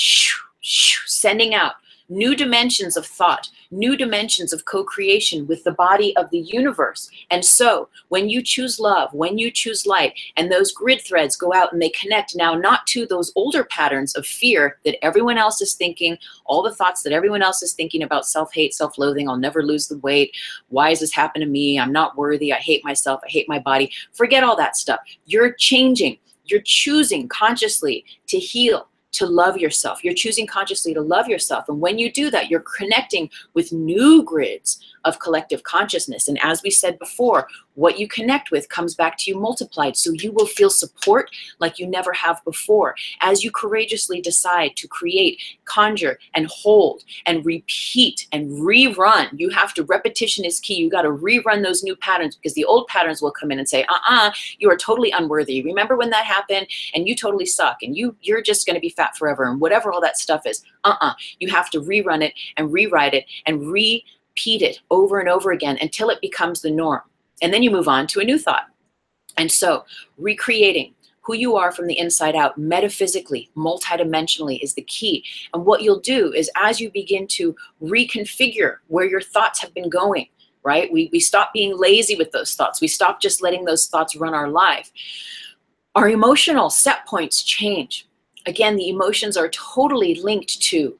sending out new dimensions of thought, new dimensions of co-creation with the body of the universe. And so when you choose love, when you choose light, and those grid threads go out and they connect now not to those older patterns of fear that everyone else is thinking, all the thoughts that everyone else is thinking about self-hate, self-loathing, I'll never lose the weight, why does this happen to me, I'm not worthy, I hate myself, I hate my body. Forget all that stuff. You're changing. You're choosing consciously to heal, to love yourself. You're choosing consciously to love yourself. And when you do that, you're connecting with new grids of collective consciousness. And as we said before, what you connect with comes back to you multiplied. So you will feel support like you never have before. As you courageously decide to create, conjure, and hold, and repeat, and rerun. You have to, repetition is key. You got to rerun those new patterns, because the old patterns will come in and say, you are totally unworthy. Remember when that happened? And you totally suck. And you're just going to be fat forever. And whatever all that stuff is. You have to rerun it and rewrite it and repeat it over and over again until it becomes the norm. And then you move on to a new thought. And so recreating who you are from the inside out, metaphysically, multidimensionally, is the key. And what you'll do is, as you begin to reconfigure where your thoughts have been going, right? We stop being lazy with those thoughts. We stop just letting those thoughts run our life. Our emotional set points change. Again, the emotions are totally linked to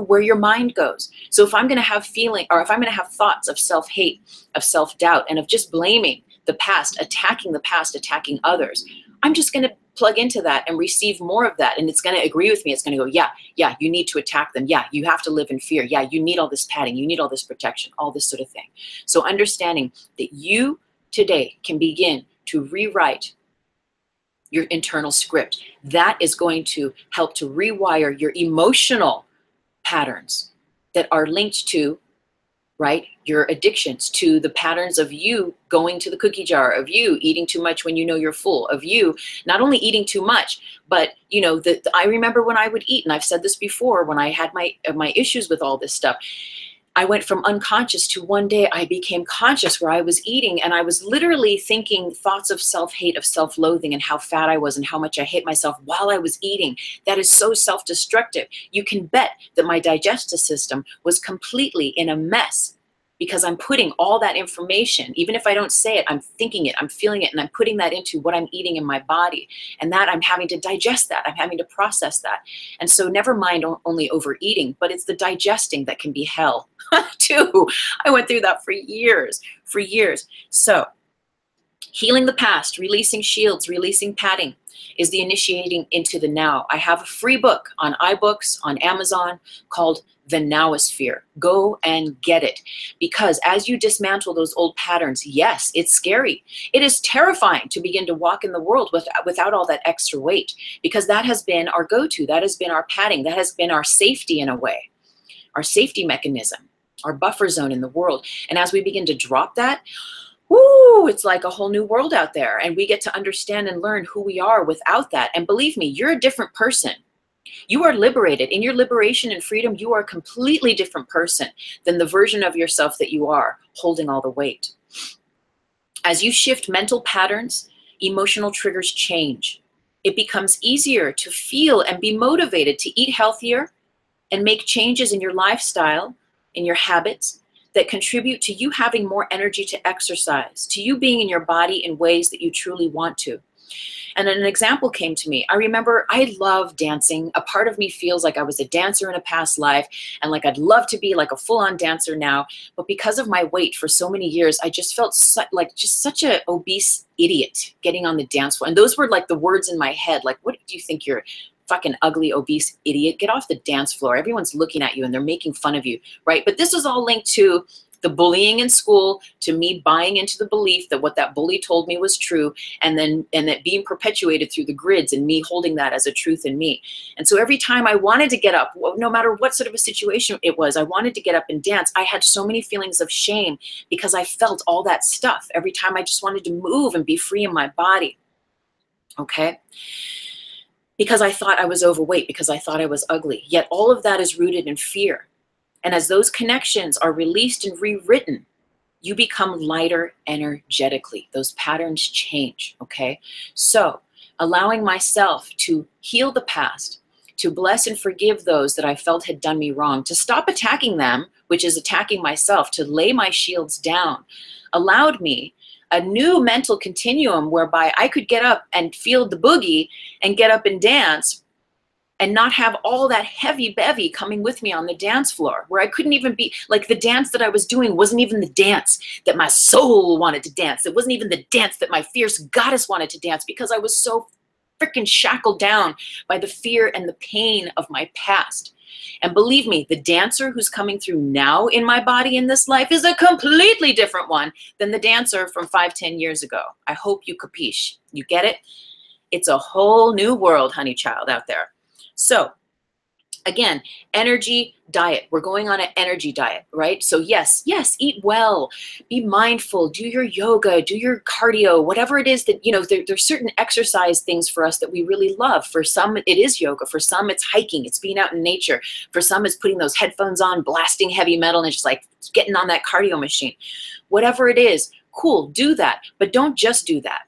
where your mind goes. So if I'm going to have feeling, or if I'm going to have thoughts of self-hate, of self-doubt, and of just blaming the past, attacking others, I'm just going to plug into that and receive more of that. And it's going to agree with me. It's going to go, yeah, you need to attack them. Yeah, you have to live in fear. Yeah, you need all this padding. You need all this protection, all this sort of thing. So understanding that you today can begin to rewrite your internal script. That is going to help to rewire your emotional patterns that are linked to, right, your addictions, to the patterns of you going to the cookie jar, of you eating too much when you know you're full, of you not only eating too much, but you know, I remember when I would eat, and I've said this before, when I had my issues with all this stuff, I went from unconscious to one day I became conscious, where I was eating and I was literally thinking thoughts of self-hate, of self-loathing, and how fat I was and how much I hate myself while I was eating. That is so self-destructive. You can bet that my digestive system was completely in a mess, because I'm putting all that information, even if I don't say it, I'm thinking it, I'm feeling it, and I'm putting that into what I'm eating in my body. And that I'm having to digest that, I'm having to process that. And so never mind only overeating, but it's the digesting that can be hell too. I went through that for years. So healing the past, releasing shields, releasing padding, is the initiating into the now. I have a free book on iBooks, on Amazon, called The Nowosphere. Go and get it. Because as you dismantle those old patterns, yes, it's scary. It is terrifying to begin to walk in the world without all that extra weight, because that has been our go-to. That has been our padding. That has been our safety in a way, our safety mechanism, our buffer zone in the world. And as we begin to drop that, woo, it's like a whole new world out there. And we get to understand and learn who we are without that. And believe me, you're a different person. You are liberated. In your liberation and freedom, you are a completely different person than the version of yourself that you are holding all the weight. As you shift mental patterns, emotional triggers change. It becomes easier to feel and be motivated to eat healthier and make changes in your lifestyle, in your habits, that contribute to you having more energy to exercise, to you being in your body in ways that you truly want to. And an example came to me. I remember I love dancing. A part of me feels like I was a dancer in a past life, and like I'd love to be like a full-on dancer now. But because of my weight for so many years, I just felt like such an obese idiot getting on the dance floor. And those were like the words in my head. Like, what do you think you're, fucking ugly, obese idiot? Get off the dance floor. Everyone's looking at you and they're making fun of you, right? But this was all linked to the bullying in school, to me buying into the belief that what that bully told me was true, and that being perpetuated through the grids, and me holding that as a truth in me. And so every time I wanted to get up, no matter what sort of a situation it was, I wanted to get up and dance. I had so many feelings of shame because I felt all that stuff every time I just wanted to move and be free in my body. Okay? Because I thought I was overweight, because I thought I was ugly. Yet all of that is rooted in fear. And as those connections are released and rewritten, you become lighter energetically. Those patterns change, okay? So allowing myself to heal the past, to bless and forgive those that I felt had done me wrong, to stop attacking them, which is attacking myself, to lay my shields down, allowed me a new mental continuum whereby I could get up and feel the boogie and get up and dance, and not have all that heavy bevy coming with me on the dance floor, where I couldn't even be, like, the dance that I was doing wasn't even the dance that my soul wanted to dance. It wasn't even the dance that my fierce goddess wanted to dance, because I was so freaking shackled down by the fear and the pain of my past. And believe me, the dancer who's coming through now in my body in this life is a completely different one than the dancer from 5-10 years ago. I hope you capiche. You get it? It's a whole new world, honey child, out there. So Again, energy diet. We're going on an energy diet, right? So yes, eat well, be mindful, do your yoga, do your cardio, whatever it is that, there's certain exercise things for us that we really love. For some, it is yoga. For some, it's hiking. It's being out in nature. For some, it's putting those headphones on, blasting heavy metal, and just like getting on that cardio machine. Whatever it is, cool, do that. But don't just do that,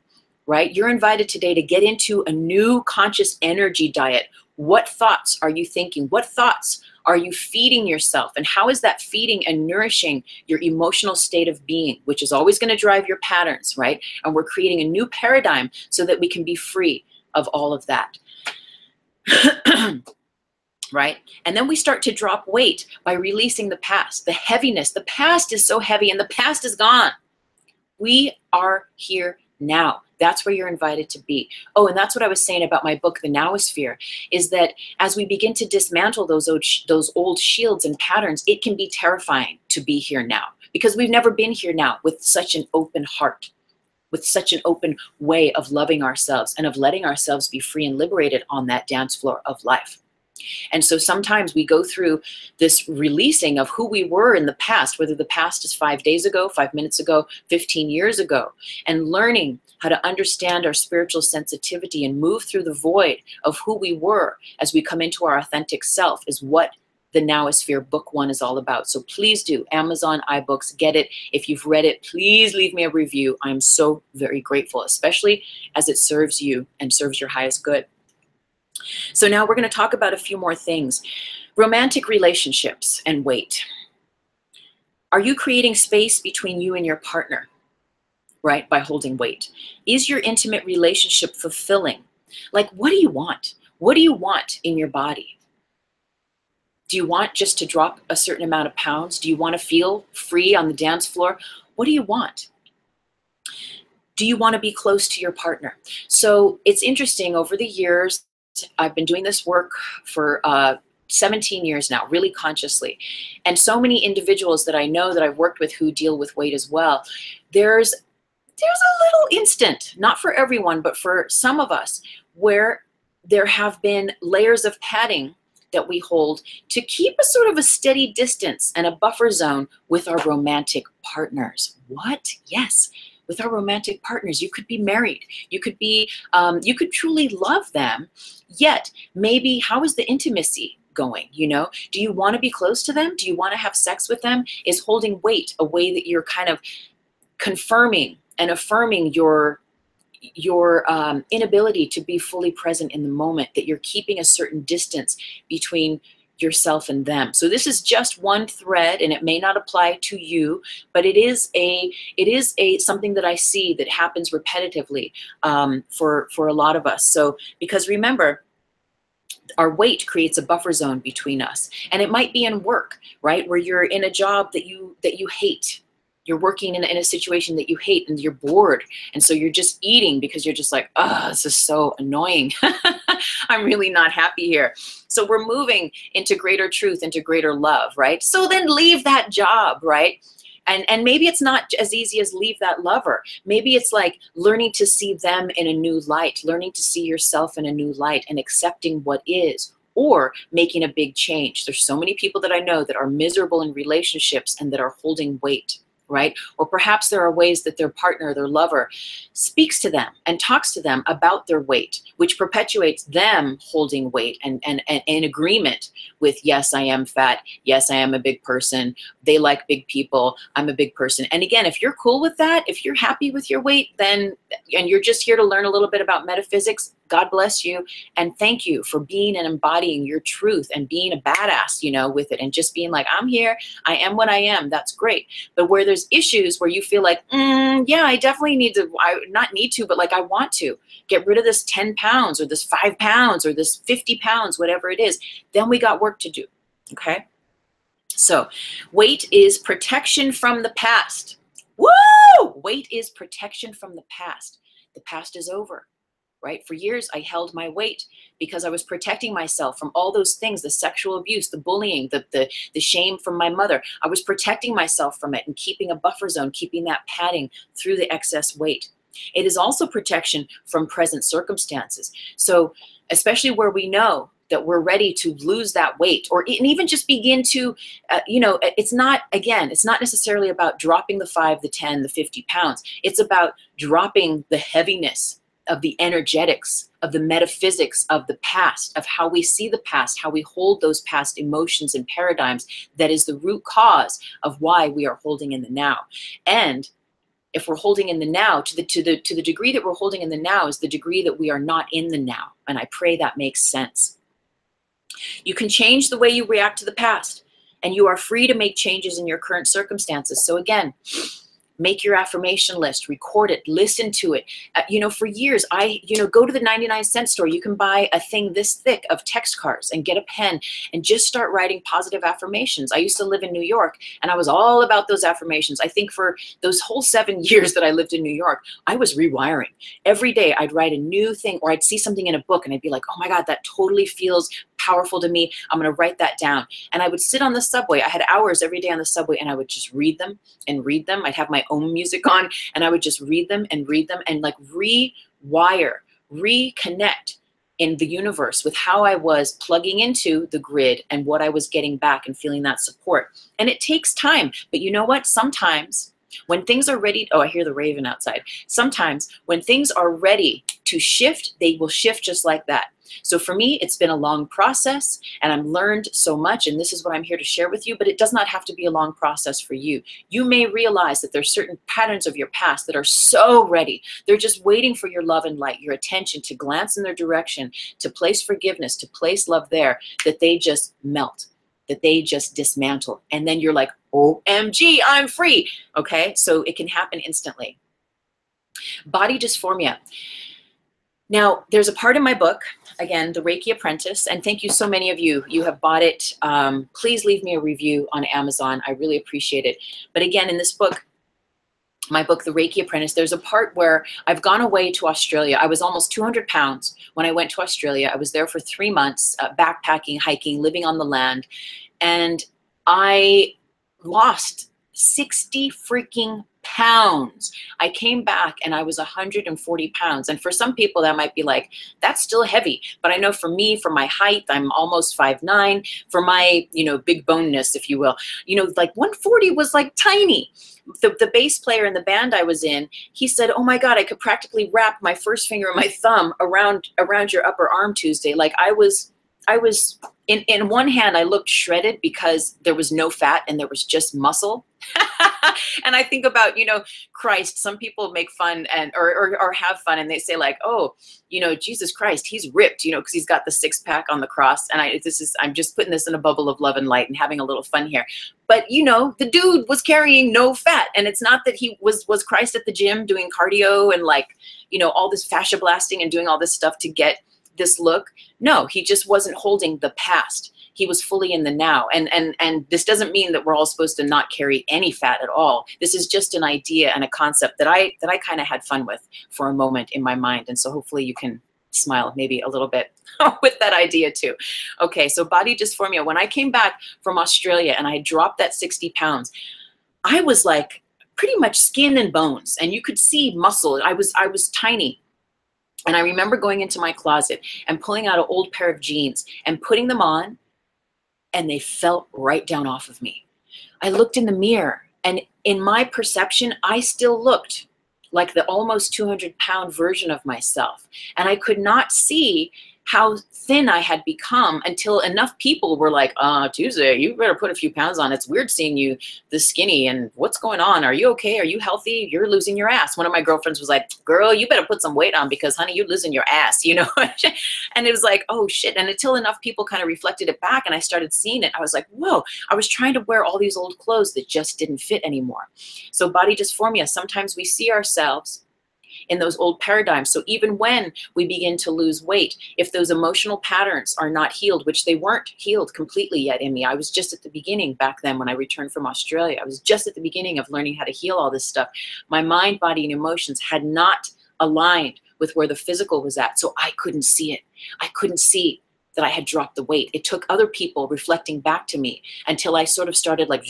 right? You're invited today to get into a new conscious energy diet. What thoughts are you thinking? What thoughts are you feeding yourself? And how is that feeding and nourishing your emotional state of being, which is always going to drive your patterns, right? And we're creating a new paradigm so that we can be free of all of that. Right? And then we start to drop weight by releasing the past, the heaviness. The past is so heavy and the past is gone. We are here now. That's where you're invited to be. Oh, and that's what I was saying about my book, The Nowosphere, is that as we begin to dismantle those old shields and patterns, it can be terrifying to be here now, because we've never been here now with such an open heart, with such an open way of loving ourselves and of letting ourselves be free and liberated on that dance floor of life. And so sometimes we go through this releasing of who we were in the past, whether the past is 5 days ago, 5 minutes ago, 15 years ago, and learning how to understand our spiritual sensitivity and move through the void of who we were as we come into our authentic self is what the Nowosphere Book 1 is all about. So please do, Amazon, iBooks, get it. If you've read it, please leave me a review. I'm so very grateful, especially as it serves you and serves your highest good. So now we're going to talk about a few more things. Romantic relationships and weight. Are you creating space between you and your partner, right, by holding weight? Is your intimate relationship fulfilling? Like, what do you want? What do you want in your body? Do you want just to drop a certain amount of pounds? Do you want to feel free on the dance floor? What do you want? Do you want to be close to your partner? So it's interesting, over the years, I've been doing this work for 17 years now, really consciously. And so many individuals that I know that I've worked with who deal with weight as well, there's a little instant, not for everyone, but for some of us, where there have been layers of padding that we hold to keep a sort of a steady distance and a buffer zone with our romantic partners. What? Yes. With our romantic partners, you could be married. You could be, you could truly love them. Yet, maybe, how is the intimacy going? You know, do you want to be close to them? Do you want to have sex with them? Is holding weight a way that you're kind of confirming and affirming your inability to be fully present in the moment, that you're keeping a certain distance between yourself and them? So this is just one thread, and it may not apply to you, but it is something that I see that happens repetitively for a lot of us. So, because remember, our weight creates a buffer zone between us, and it might be in work, right, where you're in a job that you hate. You're working in a situation that you hate and you're bored. And so you're just eating because you're just like, oh, this is so annoying. I'm really not happy here. So we're moving into greater truth, into greater love, right? So then leave that job, right? And maybe it's not as easy as leave that lover. Maybe it's like learning to see them in a new light, learning to see yourself in a new light and accepting what is, or making a big change. There's so many people that I know that are miserable in relationships and that are holding weight, right? Or perhaps there are ways that their partner, their lover, speaks to them and talks to them about their weight, which perpetuates them holding weight and in agreement with, yes, I am fat. Yes, I am a big person. They like big people. I'm a big person. And again, if you're cool with that, if you're happy with your weight, then, and you're just here to learn a little bit about metaphysics, God bless you. And thank you for being and embodying your truth and being a badass, you know, with it, and just being like, I'm here. I am what I am. That's great. But where there's issues where you feel like, yeah, I definitely need to, not need to, but like I want to get rid of this 10 pounds or this 5 pounds or this 50 pounds, whatever it is, then we got work to do. Okay. So weight is protection from the past. Woo! Weight is protection from the past. The past is over. Right? For years, I held my weight because I was protecting myself from all those things, the sexual abuse, the bullying, the shame from my mother. I was protecting myself from it and keeping a buffer zone, keeping that padding through the excess weight. It is also protection from present circumstances. So especially where we know that we're ready to lose that weight, or even just begin to, it's not, again, it's not necessarily about dropping the 5, the 10, the 50 pounds. It's about dropping the heaviness of the energetics, of the metaphysics of the past, of how we see the past, how we hold those past emotions and paradigms. That is the root cause of why we are holding in the now. And if we're holding in the now, to the degree that we're holding in the now is the degree that we are not in the now. And I pray that makes sense. You can change the way you react to the past, and you are free to make changes in your current circumstances. So again, make your affirmation list, record it, listen to it. For years, go to the 99-cent store. You can buy a thing this thick of text cards and get a pen and just start writing positive affirmations. I used to live in New York, and I was all about those affirmations. I think for those whole 7 years that I lived in New York, I was rewiring. Every day I'd write a new thing, or I'd see something in a book and I'd be like, oh my God, that totally feels powerful to me. I'm going to write that down. And I would sit on the subway. I had hours every day on the subway, and I would just read them and read them. I'd have my own music on, and I would just read them and like rewire, reconnect in the universe with how I was plugging into the grid and what I was getting back and feeling that support. And it takes time, but you know what? Sometimes when things are ready, oh, I hear the raven outside. Sometimes when things are ready to shift, they will shift just like that. So for me, it's been a long process, and I've learned so much, and this is what I'm here to share with you, but it does not have to be a long process for you. You may realize that there's certain patterns of your past that are so ready. They're just waiting for your love and light, your attention to glance in their direction, to place forgiveness, to place love there, that they just melt, that they just dismantle. And then you're like, OMG, I'm free. Okay, so it can happen instantly. Body dysphoria. Now, there's a part in my book, again, the Reiki Apprentice, and thank you so many of you. You have bought it. Please leave me a review on Amazon. I really appreciate it. But again, in this book, my book, The Reiki Apprentice, there's a part where I've gone away to Australia. I was almost 200 pounds when I went to Australia. I was there for 3 months, backpacking, hiking, living on the land. And I lost 60 freaking pounds. I came back and I was 140 pounds. And for some people that might be like, that's still heavy. But I know for me, for my height, I'm almost 5'9". For my, big boneness, if you will, like 140 was like tiny. The bass player in the band I was in, he said, oh my God, I could practically wrap my first finger and my thumb around your upper arm, Tuesday. Like I was in one hand, I looked shredded because there was no fat and there was just muscle. And I think about, Christ. Some people make fun or have fun, and they say like, oh, Jesus Christ, he's ripped, because he's got the 6-pack on the cross. And I'm just putting this in a bubble of love and light and having a little fun here. But the dude was carrying no fat, and it's not that he was Christ at the gym doing cardio and like, all this fascia blasting and doing all this stuff to get this look. No, he just wasn't holding the past. He was fully in the now. And this doesn't mean that we're all supposed to not carry any fat at all. This is just an idea and a concept that I kind of had fun with for a moment in my mind. And so hopefully you can smile maybe a little bit with that idea too. Okay, so body dysphoria. When I came back from Australia and I dropped that 60 pounds, I was like pretty much skin and bones, and you could see muscle. I was tiny. And I remember going into my closet and pulling out an old pair of jeans and putting them on, and they fell right down off of me. I looked in the mirror, and in my perception, I still looked like the almost 200-pound version of myself. And I could not see how thin I had become until enough people were like, Tuesday, you better put a few pounds on. It's weird seeing you this skinny, and what's going on? Are you okay? Are you healthy? You're losing your ass. One of my girlfriends was like, girl, you better put some weight on because, honey, you're losing your ass, And it was like, oh shit. And until enough people kind of reflected it back and I started seeing it, I was like, whoa, I was trying to wear all these old clothes that just didn't fit anymore. So body dysphoria, sometimes we see ourselves in those old paradigms. So even when we begin to lose weight, if those emotional patterns are not healed, which they weren't healed completely yet in me, I was just at the beginning back then when I returned from Australia. I was just at the beginning of learning how to heal all this stuff. My mind, body, and emotions had not aligned with where the physical was at. So I couldn't see it. I couldn't see that I had dropped the weight. It took other people reflecting back to me until I sort of started like,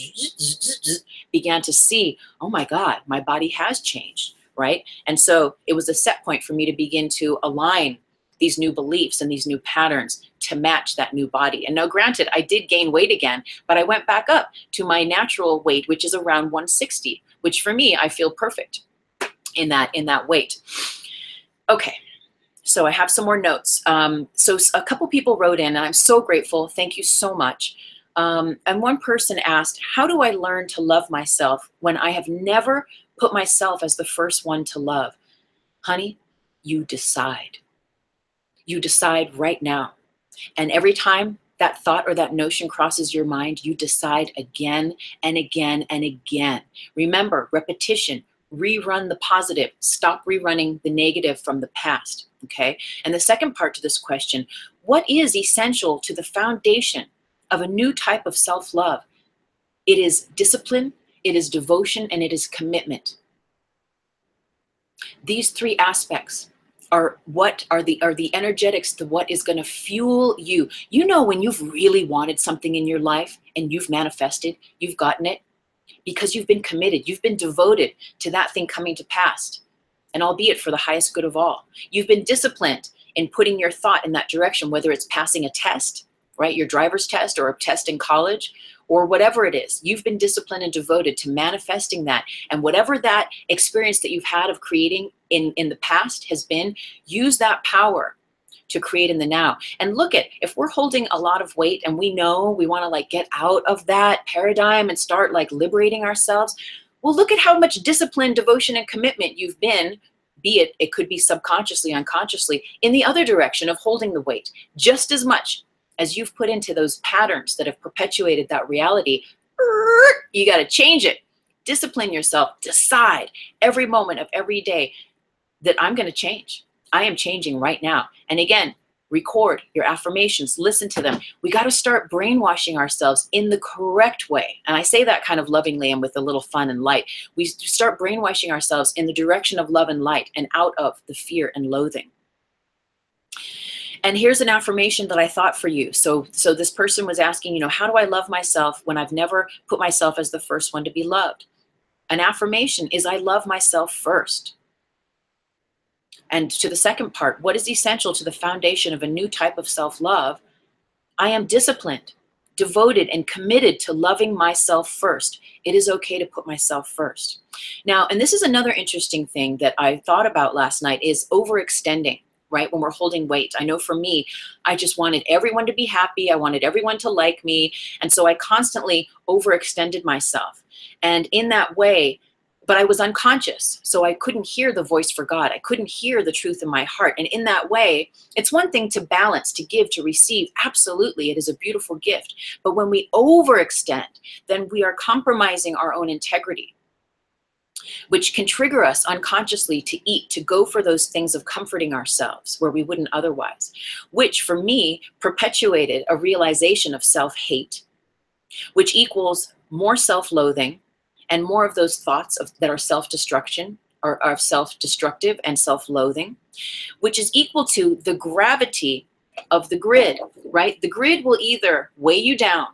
began to see, oh my God, my body has changed. Right? And so it was a set point for me to begin to align these new beliefs and these new patterns to match that new body. And now granted, I did gain weight again, but I went back up to my natural weight, which is around 160, which for me, I feel perfect in that weight. Okay. So I have some more notes. So a couple people wrote in, and I'm so grateful. Thank you so much. And one person asked, how do I learn to love myself when I have never put myself as the first one to love? Honey, you decide. You decide right now. And every time that thought or that notion crosses your mind, you decide again and again and again. Remember, repetition. Rerun the positive. Stop rerunning the negative from the past, okay? And the second part to this question, what is essential to the foundation of a new type of self-love? It is discipline, it is devotion, and it is commitment. These three aspects are what are the energetics to what is going to fuel you. You know, when you've really wanted something in your life and you've manifested, you've gotten it, because you've been committed, you've been devoted to that thing coming to pass, and albeit for the highest good of all. You've been disciplined in putting your thought in that direction, whether it's passing a test, right, your driver's test, or a test in college, or whatever it is. You've been disciplined and devoted to manifesting that, and whatever that experience that you've had of creating in the past has been, use that power to create in the now. And look at, if we're holding a lot of weight and we know we want to like get out of that paradigm and start like liberating ourselves, well, look at how much discipline, devotion, and commitment you've been, be it could be subconsciously, unconsciously, in the other direction of holding the weight, just as much as you've put into those patterns that have perpetuated that reality. You got to change it. Discipline yourself. Decide every moment of every day that I'm going to change. I am changing right now. And again, record your affirmations, listen to them. We got to start brainwashing ourselves in the correct way. And I say that kind of lovingly and with a little fun and light. We start brainwashing ourselves in the direction of love and light and out of the fear and loathing. And here's an affirmation that I thought for you. So this person was asking, you know, how do I love myself when I've never put myself as the first one to be loved? An affirmation is, I love myself first. And to the second part, what is essential to the foundation of a new type of self-love? I am disciplined, devoted, and committed to loving myself first. It is okay to put myself first. Now, and this is another interesting thing that I thought about last night, is overextending, right? When we're holding weight. I know for me, I just wanted everyone to be happy. I wanted everyone to like me. And so I constantly overextended myself. And in that way, but I was unconscious, so I couldn't hear the voice for God. I couldn't hear the truth in my heart. And in that way, it's one thing to balance, to give, to receive. Absolutely, it is a beautiful gift. But when we overextend, then we are compromising our own integrity, which can trigger us unconsciously to eat, to go for those things of comforting ourselves where we wouldn't otherwise, which for me perpetuated a realization of self-hate, which equals more self-loathing, and more of those thoughts that are self-destruction, or are self-destructive and self-loathing, which is equal to the gravity of the grid, right? The grid will either weigh you down,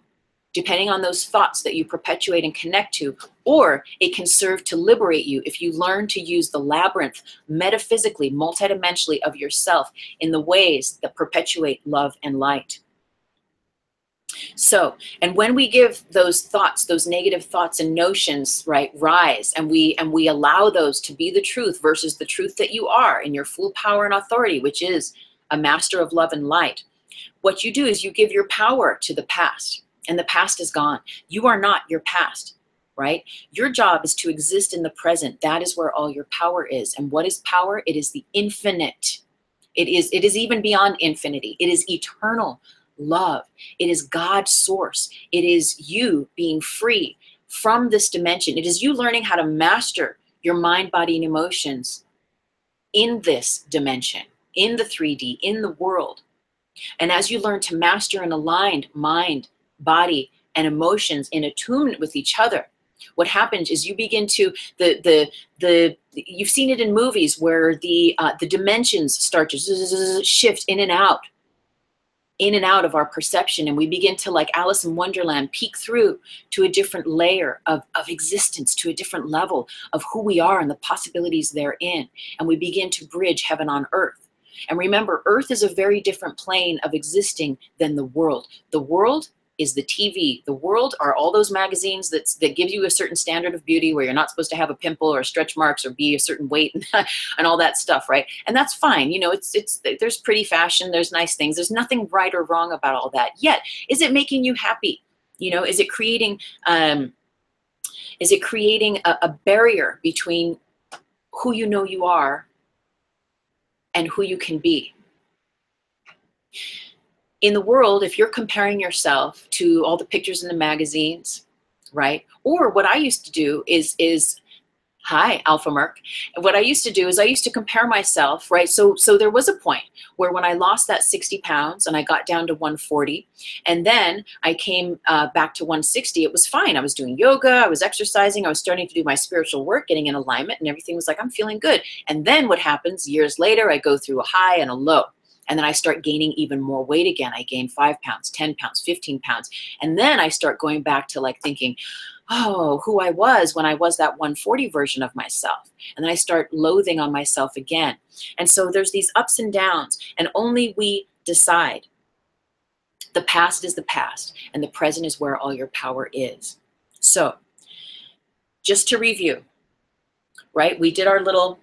depending on those thoughts that you perpetuate and connect to, or it can serve to liberate you if you learn to use the labyrinth metaphysically, multidimensionally of yourself in the ways that perpetuate love and light. So, and when we give those thoughts, those negative thoughts and notions, right, rise, and we allow those to be the truth versus the truth that you are in your full power and authority, which is a master of love and light, what you do is you give your power to the past, and the past is gone. You are not your past, right? Your job is to exist in the present. That is where all your power is. And what is power? It is the infinite. It is even beyond infinity. It is eternal love. It is God's source. It is you being free from this dimension. It is you learning how to master your mind, body, and emotions in this dimension, in the 3D, in the world. And as you learn to master an aligned mind, body, and emotions in attunement with each other, what happens is you begin to, you've seen it in movies where the dimensions start to shift in and out of our perception, and we begin to, like Alice in Wonderland, peek through to a different layer of existence, to a different level of who we are and the possibilities therein, and we begin to bridge heaven on earth. And remember, Earth is a very different plane of existing than the world. The world is the TV. The world are all those magazines that give you a certain standard of beauty where you're not supposed to have a pimple or stretch marks or be a certain weight and all that stuff, right? And that's fine. You know, there's pretty fashion, there's nice things. There's nothing right or wrong about all that. Yet, is it making you happy? You know, is it creating a barrier between who you know you are and who you can be? In the world, if you're comparing yourself to all the pictures in the magazines, right? Or what I used to do is hi, Alpha Merc. What I used to do is I used to compare myself, right? So there was a point where when I lost that 60 pounds and I got down to 140, and then I came back to 160, it was fine. I was doing yoga, I was exercising, I was starting to do my spiritual work, getting in alignment, and everything was like, I'm feeling good. And then what happens years later, I go through a high and a low. And then I start gaining even more weight again. I gain 5 pounds, 10 pounds, 15 pounds. And then I start going back to like thinking, oh, who I was when I was that 140 version of myself. And then I start loathing on myself again. And so there's these ups and downs, and only we decide. The past is the past, and the present is where all your power is. So just to review, right? We did our little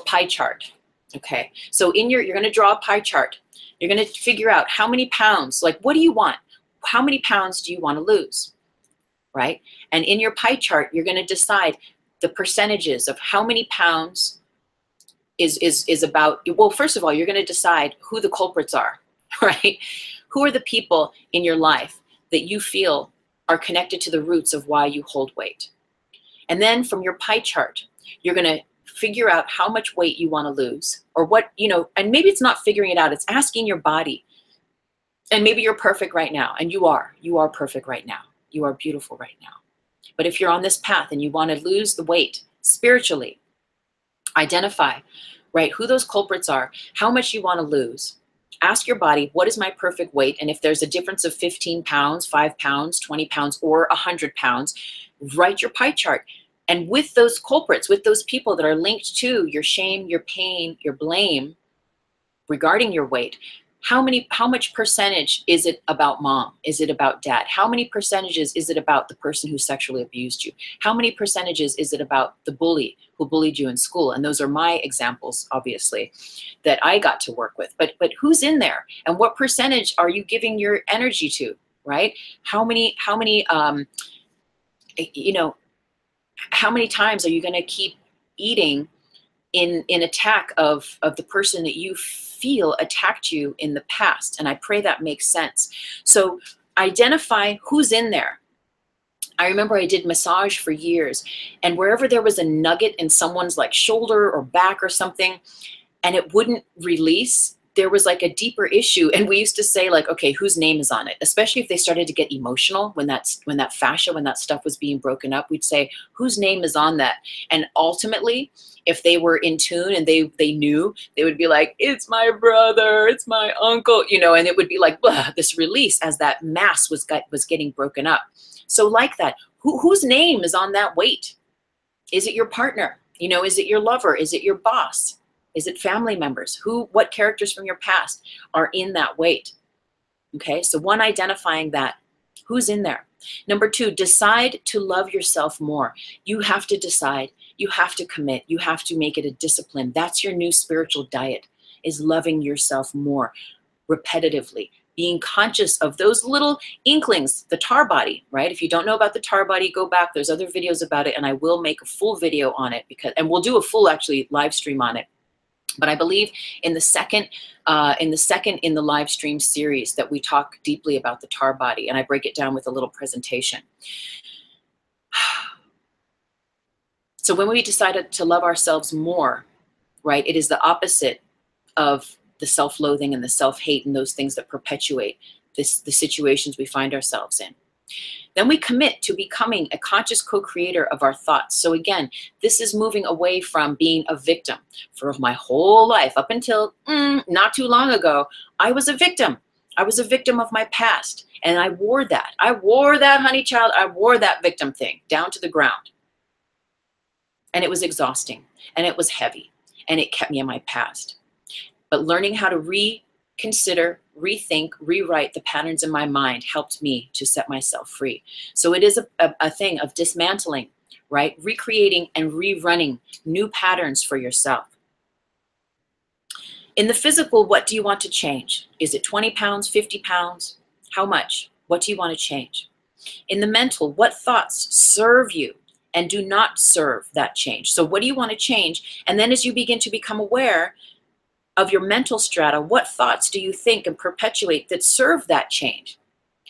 pie chart. Okay, so you're going to draw a pie chart. You're going to figure out how many pounds, like what do you want? How many pounds do you want to lose, right? And in your pie chart, you're going to decide the percentages of how many pounds is about, well, first of all, you're going to decide who the culprits are, right? Who are the people in your life that you feel are connected to the roots of why you hold weight? And then from your pie chart, you're going to figure out how much weight you want to lose, or what, you know, and maybe it's not figuring it out, it's asking your body. And maybe you're perfect right now, and you are perfect right now. You are beautiful right now. But if you're on this path and you want to lose the weight spiritually, identify, right, who those culprits are, how much you want to lose. Ask your body, what is my perfect weight? And if there's a difference of 15 pounds, 5 pounds, 20 pounds, or 100 pounds, write your pie chart. And with those culprits, with those people that are linked to your shame, your pain, your blame regarding your weight, how much percentage is it about mom? Is it about dad? How many percentages is it about the person who sexually abused you? How many percentages is it about the bully who bullied you in school? And those are my examples, obviously, that I got to work with. But who's in there? And what percentage are you giving your energy to, right? How many you know, how many times are you going to keep eating in attack of the person that you feel attacked you in the past? And I pray that makes sense. So identify who's in there. I remember I did massage for years, and wherever there was a nugget in someone's like shoulder or back or something, and it wouldn't release, there was like a deeper issue. And we used to say like, okay, whose name is on it? Especially if they started to get emotional when that fascia, when that stuff was being broken up, we'd say, whose name is on that? And ultimately, if they were in tune and they knew, they would be like, it's my brother, it's my uncle, you know, and it would be like, this release as that mass was getting broken up. So like that, whose name is on that weight? Is it your partner? You know, is it your lover? Is it your boss? Is it family members? What characters from your past are in that weight? Okay, so one, identifying that. Who's in there? Number two, decide to love yourself more. You have to decide. You have to commit. You have to make it a discipline. That's your new spiritual diet, is loving yourself more repetitively. Being conscious of those little inklings, the tar body, right? If you don't know about the tar body, go back. There's other videos about it, and I will make a full video on it, and we'll do a full actually live stream on it. But I believe in the second in the live stream series that we talk deeply about the tar body, and I break it down with a little presentation. So when we decided to love ourselves more, right, it is the opposite of the self-loathing and the self-hate and those things that perpetuate the situations we find ourselves in. Then we commit to becoming a conscious co-creator of our thoughts. So again, this is moving away from being a victim. For my whole life, up until not too long ago, I was a victim. I was a victim of my past. And I wore that. I wore that, honey child. I wore that victim thing down to the ground. And it was exhausting. And it was heavy. And it kept me in my past. But learning how to reconsider, rethink, rewrite the patterns in my mind helped me to set myself free. So it is a thing of dismantling, right? Recreating and rerunning new patterns for yourself. In the physical, what do you want to change? Is it 20 pounds, 50 pounds? How much? What do you want to change? In the mental, what thoughts serve you and do not serve that change? So what do you want to change? And then as you begin to become aware of your mental strata, what thoughts do you think and perpetuate that serve that change?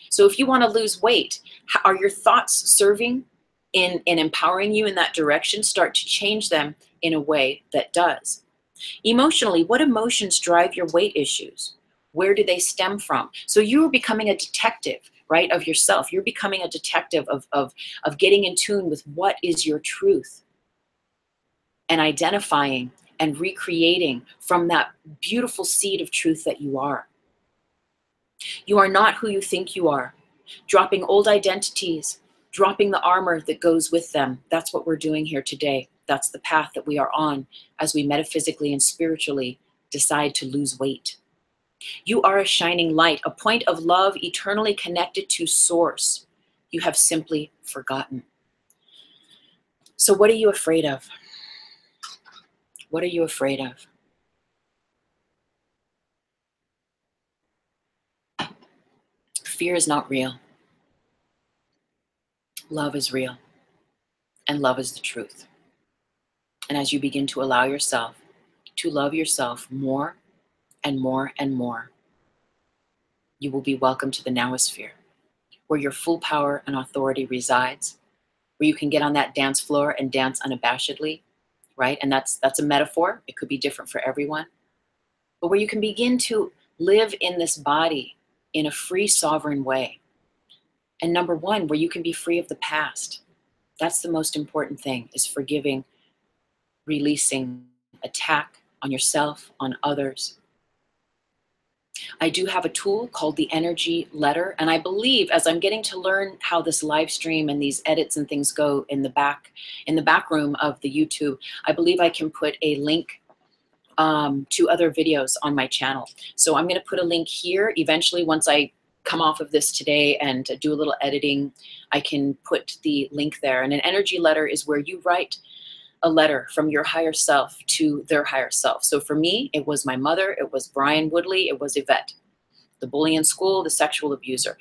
So if you want to lose weight, are your thoughts serving in empowering you in that direction? Start to change them in a way that does. Emotionally, what emotions drive your weight issues? Where do they stem from? So you're becoming a detective, right, of yourself. You're becoming a detective of getting in tune with what is your truth and identifying and recreating from that beautiful seed of truth that you are. You are not who you think you are. Dropping old identities, dropping the armor that goes with them. That's what we're doing here today. That's the path that we are on as we metaphysically and spiritually decide to lose weight. You are a shining light, a point of love eternally connected to source. You have simply forgotten. So what are you afraid of? What are you afraid of? Fear is not real. Love is real. And love is the truth. And as you begin to allow yourself to love yourself more and more and more, you will be welcome to the nowosphere, where your full power and authority resides, where you can get on that dance floor and dance unabashedly, right? And that's a metaphor. It could be different for everyone. But where you can begin to live in this body in a free, sovereign way. And number one, where you can be free of the past. That's the most important thing, is forgiving, releasing attack on yourself, on others. I do have a tool called the energy letter. And I believe, as I'm getting to learn how this live stream and these edits and things go in the back room of the YouTube, I believe I can put a link to other videos on my channel. So I'm going to put a link here. Eventually, once I come off of this today and do a little editing, I can put the link there. And an energy letter is where you write a letter from your higher self to their higher self. So for me, it was my mother, it was Brian Woodley, it was Yvette, the bully in school, the sexual abuser.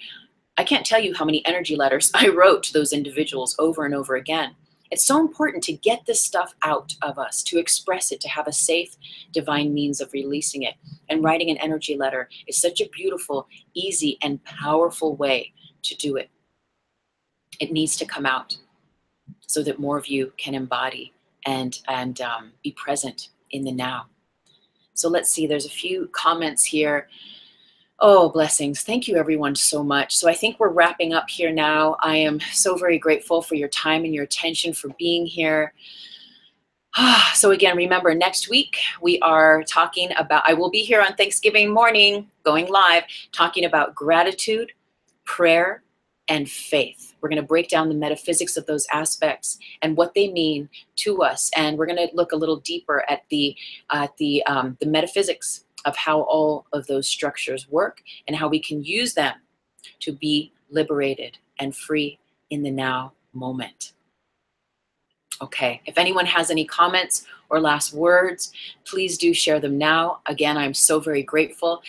I can't tell you how many energy letters I wrote to those individuals over and over again. It's so important to get this stuff out of us, to express it, to have a safe, divine means of releasing it. And writing an energy letter is such a beautiful, easy, and powerful way to do it. It needs to come out so that more of you can embody and be present in the now. So let's see, there's a few comments here. Oh, blessings. Thank you everyone so much. So I think we're wrapping up here now. I am so very grateful for your time and your attention, for being here. So again, remember, next week we are talking about, I will be here on Thanksgiving morning, going live, talking about gratitude, prayer, and faith. We're going to break down the metaphysics of those aspects and what they mean to us. And we're going to look a little deeper at the metaphysics of how all of those structures work and how we can use them to be liberated and free in the now moment. Okay, if anyone has any comments or last words, please do share them now. Again, I'm so very grateful.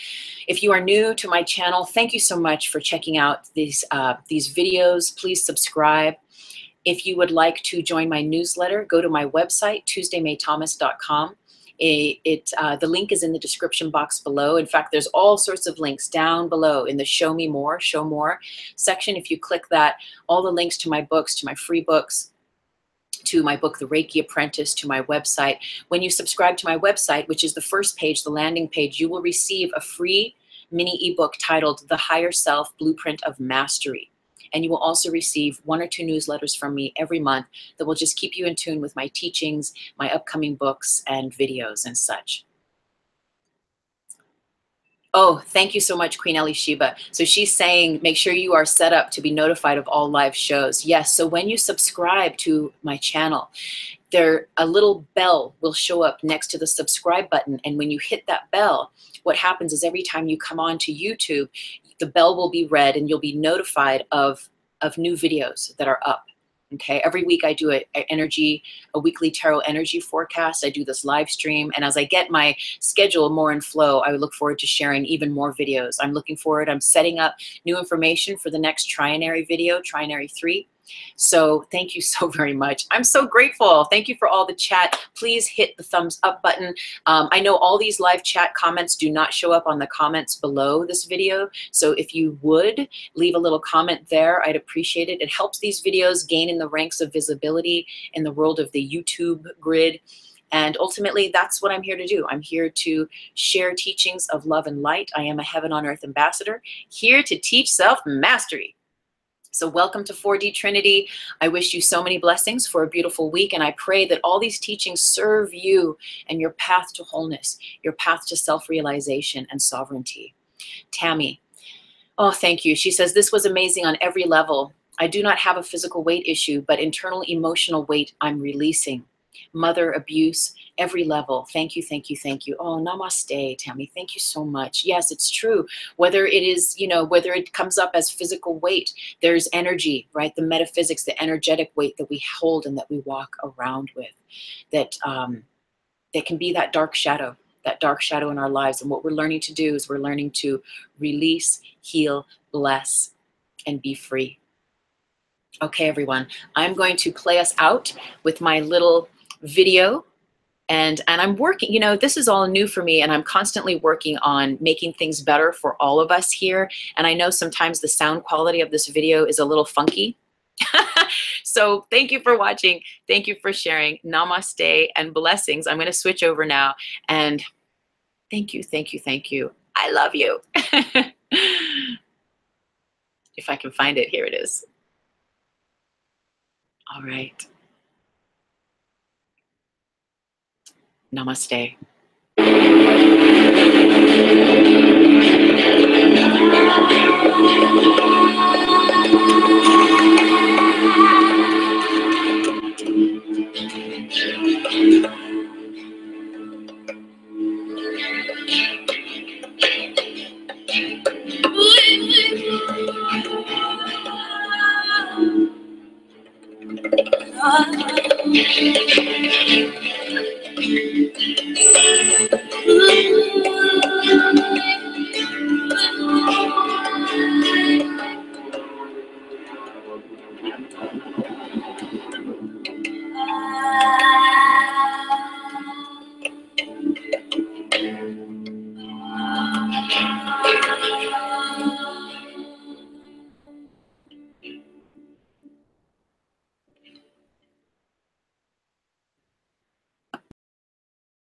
If you are new to my channel, thank you so much for checking out these videos. Please subscribe. If you would like to join my newsletter, go to my website, tuesdaymaythomas.com. The link is in the description box below. In fact, there's all sorts of links down below in the Show Me More, Show More section. If you click that, all the links to my books, to my free books, to my book, The Reiki Apprentice, to my website. When you subscribe to my website, which is the first page, the landing page, you will receive a free mini ebook titled The Higher Self Blueprint of Mastery. And you will also receive 1 or 2 newsletters from me every month that will just keep you in tune with my teachings, my upcoming books and videos and such. Oh, thank you so much, Queen Elishiba. So she's saying, make sure you are set up to be notified of all live shows. Yes, so when you subscribe to my channel, there a little bell will show up next to the subscribe button. And when you hit that bell, what happens is every time you come on to YouTube, the bell will be red and you'll be notified of new videos that are up. Okay, every week I do a weekly tarot energy forecast. I do this live stream, and as I get my schedule more in flow, I look forward to sharing even more videos. I'm setting up new information for the next trinary video, trinary 3. So thank you so very much. I'm so grateful. Thank you for all the chat. Please hit the thumbs up button. I know all these live chat comments do not show up on the comments below this video. So if you would leave a little comment there, I'd appreciate it. It helps these videos gain in the ranks of visibility in the world of the YouTube grid. And ultimately, that's what I'm here to do. I'm here to share teachings of love and light. I am a Heaven on Earth ambassador, here to teach self-mastery. So welcome to 4D Trinity. I wish you so many blessings for a beautiful week, and I pray that all these teachings serve you and your path to wholeness, your path to self-realization and sovereignty. Tammy, oh, thank you. She says, this was amazing on every level. I do not have a physical weight issue, but internal emotional weight I'm releasing. Mother abuse, every level. Thank you, thank you, thank you. Oh, namaste, Tammy. Thank you so much. Yes, it's true. Whether it is, whether it comes up as physical weight, there's energy, right? The metaphysics, the energetic weight that we hold and that we walk around with, that can be that dark shadow in our lives. And what we're learning to do is we're learning to release, heal, bless, and be free. Okay, everyone, I'm going to play us out with my little video, and I'm working, this is all new for me, and I'm constantly working on making things better for all of us here. And I know sometimes the sound quality of this video is a little funky. So thank you for watching. Thank you for sharing. Namaste and blessings. I'm going to switch over now, and thank you, thank you, thank you. I love you. If I can find it, here it is. All right. Namaste.